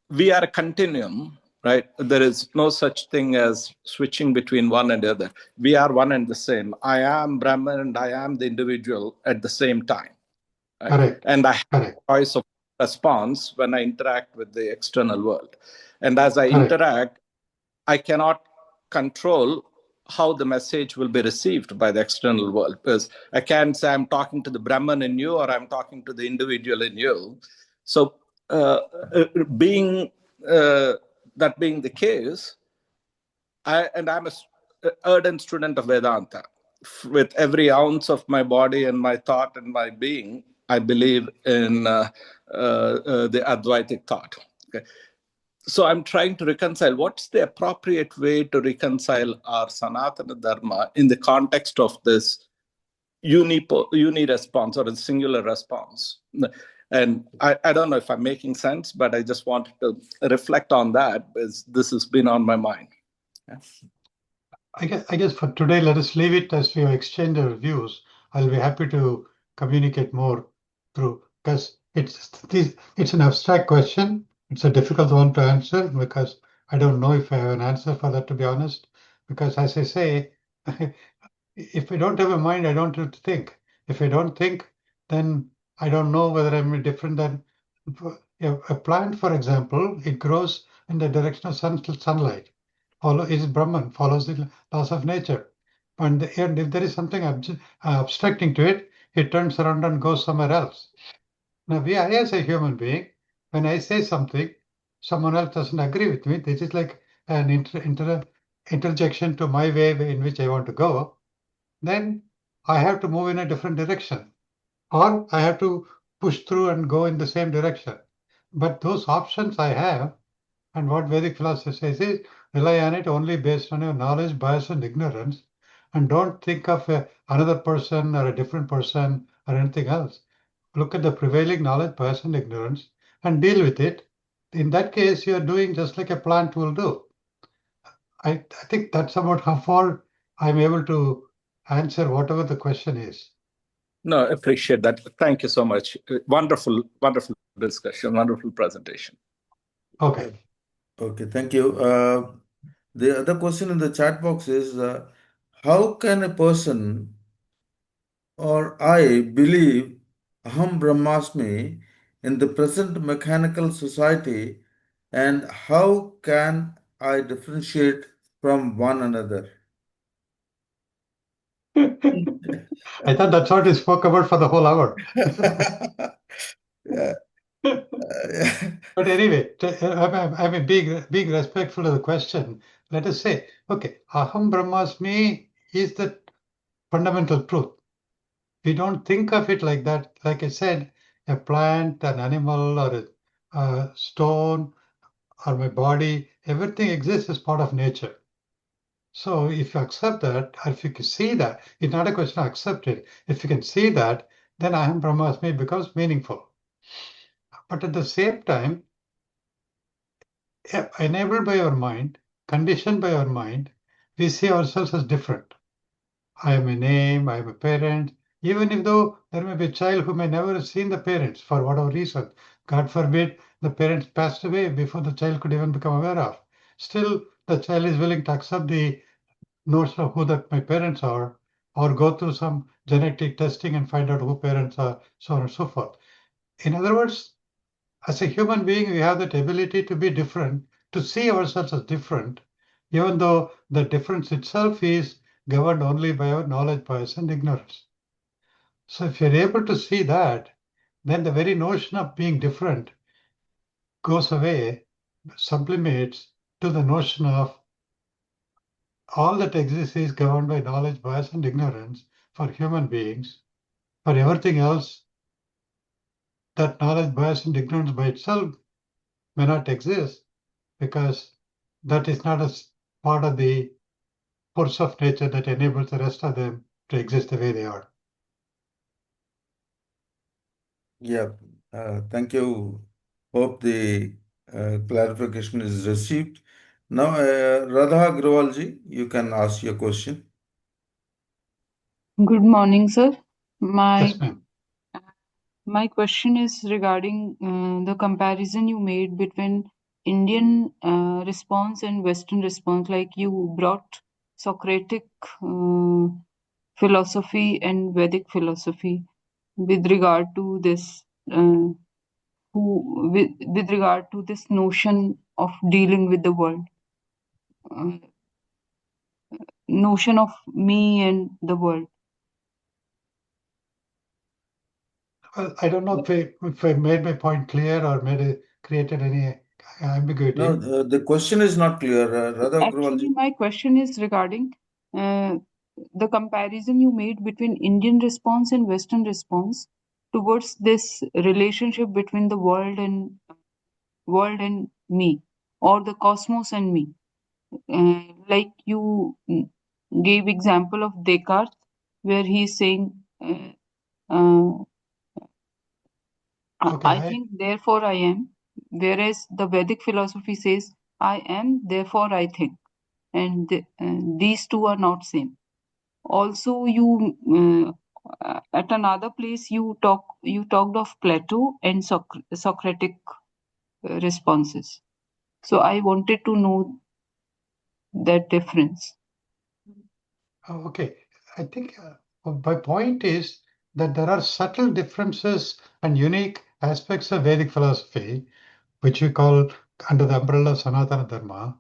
we are a continuum, right? There is no such thing as switching between one and the other. We are one and the same. I am Brahman and I am the individual at the same time. Right? Correct. And I have Correct. a choice of response when I interact with the external world. And as I Correct. interact, I cannot control how the message will be received by the external world, because I can't say I'm talking to the Brahman in you or I'm talking to the individual in you. So being the case, I'm an ardent student of Vedanta. With every ounce of my body and my thought and my being, I believe in the Advaitic thought. Okay. So I'm trying to reconcile what's the appropriate way to reconcile our Sanatana Dharma in the context of this uni response or a singular response. And I don't know if I'm making sense, but I just wanted to reflect on that, because this has been on my mind. I guess for today, let us leave it as we exchange our views I'll be happy to communicate more through, because it's an abstract question. It's a difficult one to answer because I don't know if I have an answer for that, to be honest. Because as I say, if I don't have a mind, I don't have to think. If I don't think, then I don't know whether I'm different than a plant, for example. It grows in the direction of sunlight. Is Brahman, follows the laws of nature. And if there is something abstracting to it, it turns around and goes somewhere else. Now, I as a human being, when I say something, someone else doesn't agree with me. This is like an interjection to my way in which I want to go. Then I have to move in a different direction, or I have to push through and go in the same direction. But those options I have, and what Vedic philosophy says is rely on it only based on your knowledge, bias, and ignorance, and don't think of another person or a different person or anything else. Look at the prevailing knowledge, bias, and ignorance and deal with it. In that case, you're doing just like a plant will do. I think that's about how far I'm able to answer whatever the question is. No, I appreciate that. Thank you so much. Wonderful, wonderful discussion, wonderful presentation. Okay. Okay, thank you. The other question in the chat box is, how can a person or I believe Aham Brahmasmi in the present mechanical society, and how can I differentiate from one another? I thought that's what we spoke about for the whole hour. Yeah. But anyway, I'm being respectful of the question. Let us say, okay, Aham Brahmasmi is the fundamental truth. We don't think of it like that. Like I said, a plant, an animal, or a stone, or my body, everything exists as part of nature. So if you accept that, or if you can see that, it's not a question of accept it. If you can see that, then Aham Brahmasmi becomes meaningful. But at the same time, enabled by our mind, conditioned by our mind, we see ourselves as different. I am a name, I am a parent, even if though there may be a child who may never have seen the parents for whatever reason. God forbid the parents passed away before the child could even become aware of. Still, the child is willing to accept the notion of who that my parents are, or go through some genetic testing and find out who parents are, so on and so forth. In other words, as a human being, we have that ability to be different, to see ourselves as different, even though the difference itself is governed only by our knowledge, bias, and ignorance. So if you're able to see that, then the very notion of being different goes away, sublimates to the notion of all that exists is governed by knowledge, bias, and ignorance for human beings. For everything else, that knowledge, bias, and ignorance by itself may not exist because that is not a part of the force of nature that enables the rest of them to exist the way they are. Yeah, thank you. Hope the clarification is received. Now, Radha Agrawalji, you can ask your question. Good morning, sir. Yes, ma'am. My question is regarding the comparison you made between Indian response and Western response. Like you brought Socratic philosophy and Vedic philosophy with regard to this, with regard to this notion of dealing with the world, notion of me and the world. Well, I don't know if I made my point clear or created any ambiguity. No, the question is not clear. Radha Actually, Agrawalji. my question is regarding the comparison you made between Indian response and Western response towards this relationship between the world and me, or the cosmos and me. Like you gave example of Descartes, where he is saying, Okay, I think, therefore I am, whereas the Vedic philosophy says, I am, therefore I think, and these two are not same. Also, you At another place, you talked of Plato and Socratic responses. So I wanted to know that difference. Okay, I think my point is that there are subtle differences and unique aspects of Vedic philosophy, which we call under the umbrella of Sanatana Dharma,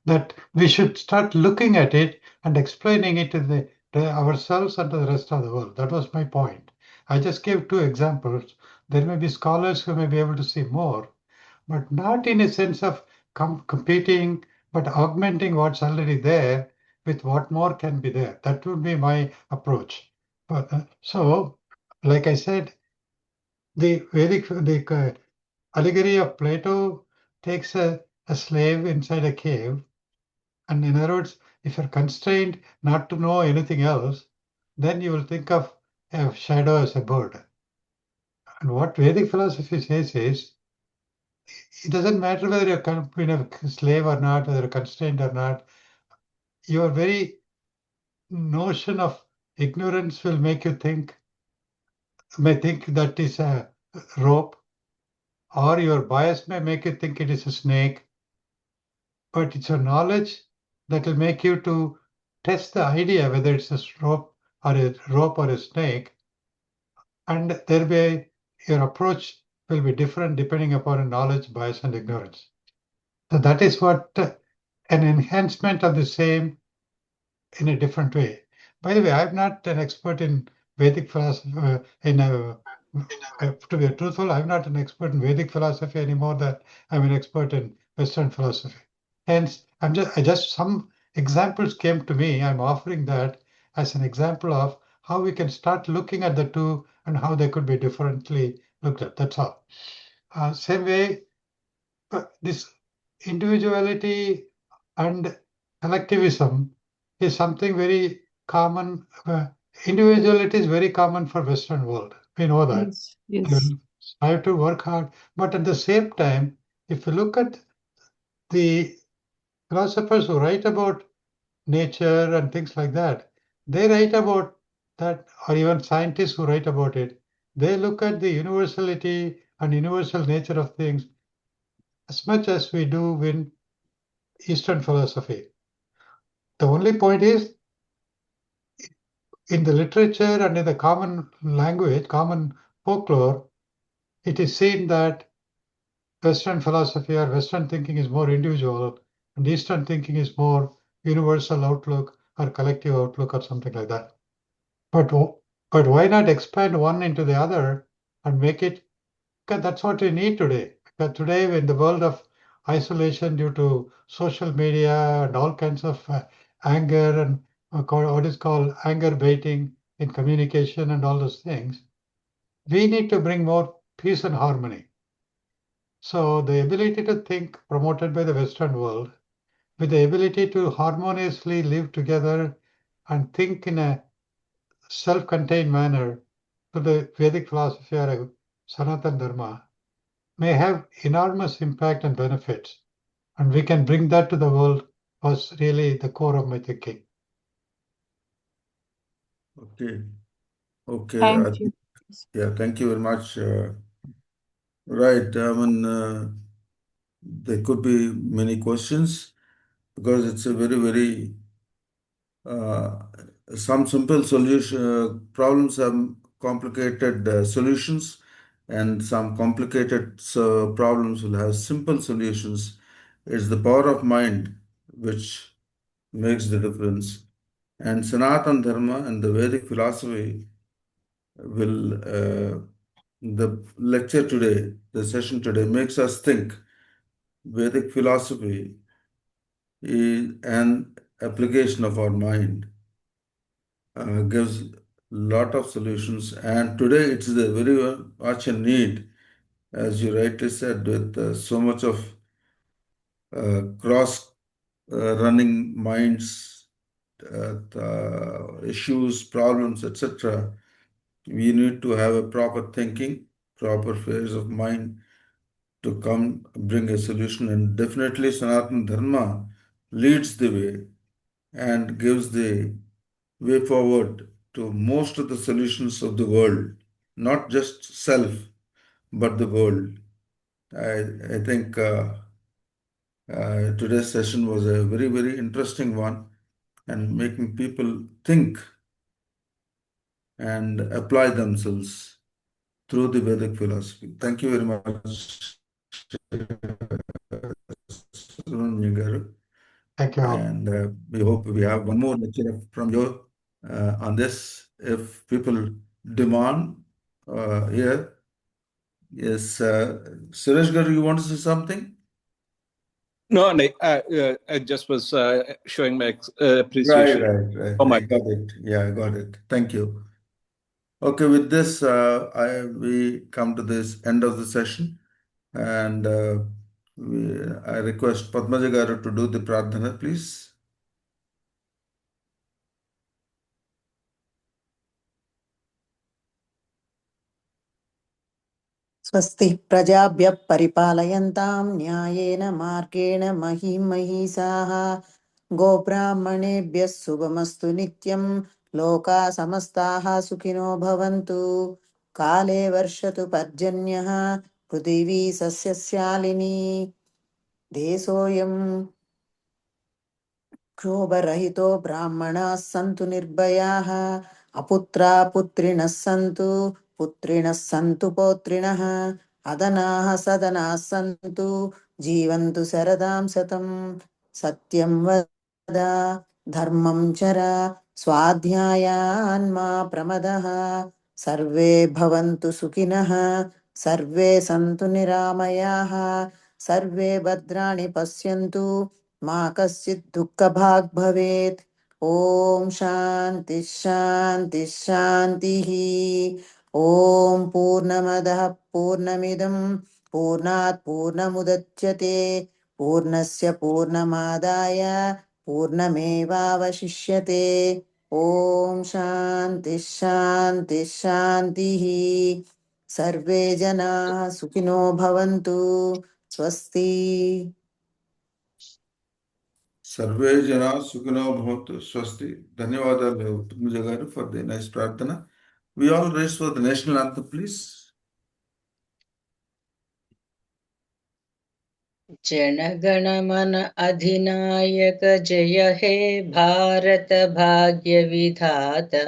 that we should start looking at it and explaining it to ourselves and to the rest of the world. That was my point. I just gave two examples. There may be scholars who may be able to see more, but not in a sense of competing, but augmenting what's already there with what more can be there. That would be my approach. But so, like I said, the allegory of Plato takes a slave inside a cave, and in other words, if you're constrained not to know anything else, then you will think of a shadow as a bird. And what Vedic philosophy says is, it doesn't matter whether you're a slave or not, whether you're constrained or not. Your very notion of ignorance will make you may think that is a rope, or your bias may make you think it is a snake. But it's your knowledge that will make you to test the idea whether it's a rope or a snake, and there be your approach will be different depending upon your knowledge, bias, and ignorance. So that is what an enhancement of the same in a different way. By the way, I'm not an expert in Vedic philosophy. To be truthful, I'm not an expert in Vedic philosophy anymore than I'm an expert in Western philosophy. Hence, I just some examples came to me. I'm offering that as an example of how we can start looking at the two and how they could be differently looked at. That's all. Same way, this individuality and collectivism is something very common. Individuality is very common for Western world. We know that. Yes, yes. I have to work hard, but at the same time, if you look at the philosophers who write about nature and things like that, they write about that, or even scientists who write about it, they look at the universality and universal nature of things as much as we do in Eastern philosophy. The only point is, in the literature and in the common language, common folklore, it is seen that Western philosophy or Western thinking is more individual, and Eastern thinking is more universal outlook or collective outlook or something like that. But why not expand one into the other and make it? Because that's what we need today. Because today, in the world of isolation due to social media and all kinds of anger and what is called anger baiting in communication and all those things, we need to bring more peace and harmony. So the ability to think promoted by the Western world, with the ability to harmoniously live together and think in a self-contained manner to the Vedic philosophy or Sanatana Dharma, may have enormous impact and benefits. And we can bring that to the world was really the core of my thinking. Okay. Okay. Thank you. Yeah, thank you very much. Right. I mean, there could be many questions because it's a very, very uh, some simple solution problems have complicated solutions, and some complicated problems will have simple solutions. It's the power of mind which makes the difference. And Sanatan Dharma and the Vedic philosophy will, the lecture today, the session today makes us think. Vedic philosophy is an application of our mind, gives lot of solutions, and today it's the very much a need, as you rightly said, with so much of cross running minds, issues, problems, etc. We need to have a proper thinking, proper phase of mind to come bring a solution, and definitely Sanatana Dharma leads the way and gives the way forward to most of the solutions of the world, not just self, but the world. I think today's session was a very, very interesting one and making people think and apply themselves through the Vedic philosophy. Thank you very much, Subrahmanyam garu. Thank you all. And we hope we have one more lecture from you on this. If people demand here, yes, Suresh garu, you want to say something? No, I just was showing my Right, appreciation. right. Oh I my. got it. Yeah, I got it. Thank you. Okay, with this, we come to this end of the session, and I request Padmaja garu to do the pradhana, please. स्वस्ति प्रजाभ्यः परिपालयन्तां न्यायेन मार्गेण महीं महिषाः गोब्राह्मणेभ्यः शुभमस्तु नित्यं लोकाः समस्ताः सुखिनो भवन्तु काले वर्षतु पर्जन्यः पृथिवी सस्यश्यालिनी देशोऽयं क्षोभरहितो ब्राह्मणाः सन्तु निर्भयाः अपुत्रा पुत्रिणः सन्तु पुत्रिणः सन्तु पौत्रिणः अदनाः सदनाः सन्तु जीवन्तु शरदां शतं सत्यं वद धर्मं चर स्वाध्यायान्मा प्रमदः सर्वे भवन्तु सुखिनः सर्वे सन्तु निरामयाः सर्वे भद्राणि पश्यन्तु मा कश्चित् दुःखभाग् भवेत् ॐ शान्ति शान्ति शान्तिः ॐ पूर्णमदः पूर्णमिदं पूर्णात् पूर्णमुदच्यते पूर्णस्य पूर्णमादाय पूर्णमेवावशिष्यते ॐ शान्ति शान्ति शान्तिः सर्वे जनाः सुखिनो भवन्तु स्वस्ति Sarve Jana Sukhino Bhavantu Swasti. Dhanyawadalu Padmaja garu for the nice pradhana. We all raise for the national anthem, please. Jana Gana Mana अधिनायक जय हे भारत भाग्य विधाता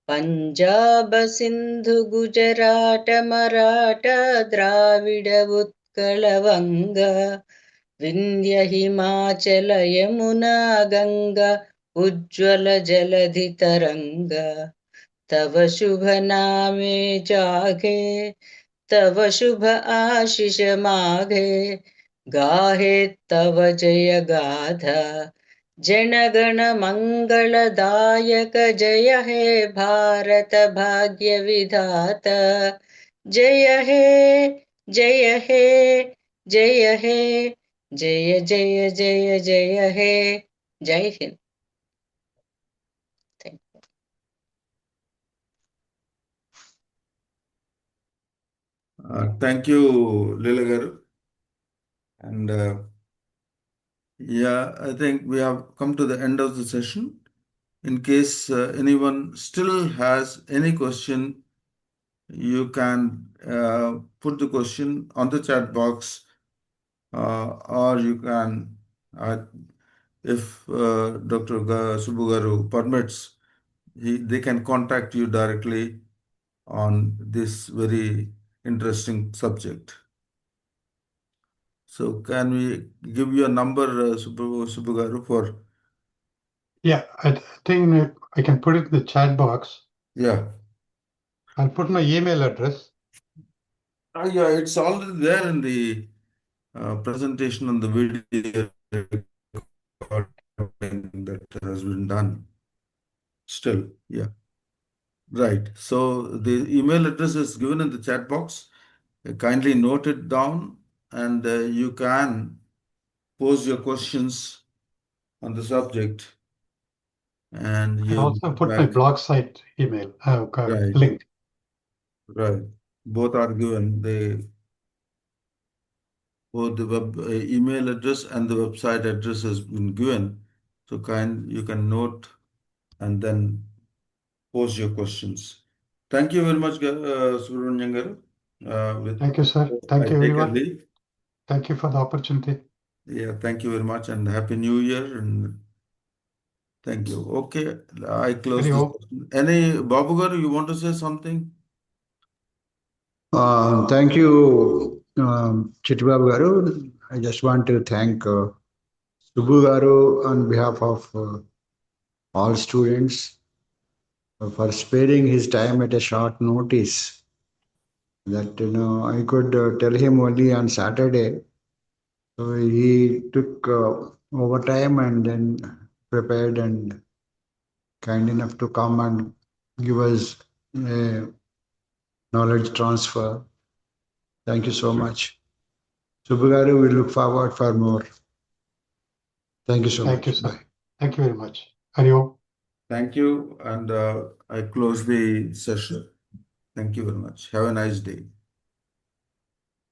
पंजाब सिंधु गुजरात मराठा द्राविड उत्कल वंग विंध्य हिमाचल यमुना गंगा उज्ज्वल जलधि तरंग तव शुभ नामे जागे तव शुभ आशीष माघे गाहे तव जय गाथा जनगण मंगलदायक जय हे भारत भाग्य विधाता जय हे जय हे जय हे जय जय जय जय हे जय Hind Thank you. Thank you, Leela garu. And yeah, I think we have come to the end of the session. In case anyone still has any question, you can put the question on the chat box, or you can, if Dr. Subbu garu permits, they can contact you directly on this very interesting subject. So can we give you a number, Subbu garu, for? Yeah, I think I can put it in the chat box. Yeah. I'll put my email address. Yeah, it's already there in the presentation on the video recording that has been done. Still, yeah. Right. So the email address is given in the chat box. Kindly note it down, and you can pose your questions on the subject, and I you'll also get put my back. blog site email Right. link. Right. Both are given. Both the web email address and the website address has been given. So you can note and then pose your questions. Thank you very much, Subramanian garu. With Thank you, sir. I Thank you, take a everyone. leave. Thank you for the opportunity. Yeah, thank you very much and Happy New Year and thank you. Okay, I close Hari this Om. session. Any Babu garu, you want to say something? Thank you, Chittibabu Garu. I just want to thank Subbu Garu on behalf of all students for sparing his time at a short notice. That I could tell him only on Saturday. So he took overtime and then prepared and kind enough to come and give us a knowledge transfer. Thank you so much. Subbu Garu, we look forward for more. Thank you so Thank you, much. sir. Bye. Thank you very much. Hari Om. Thank you and I close the session. Thank you very much. Have a nice day.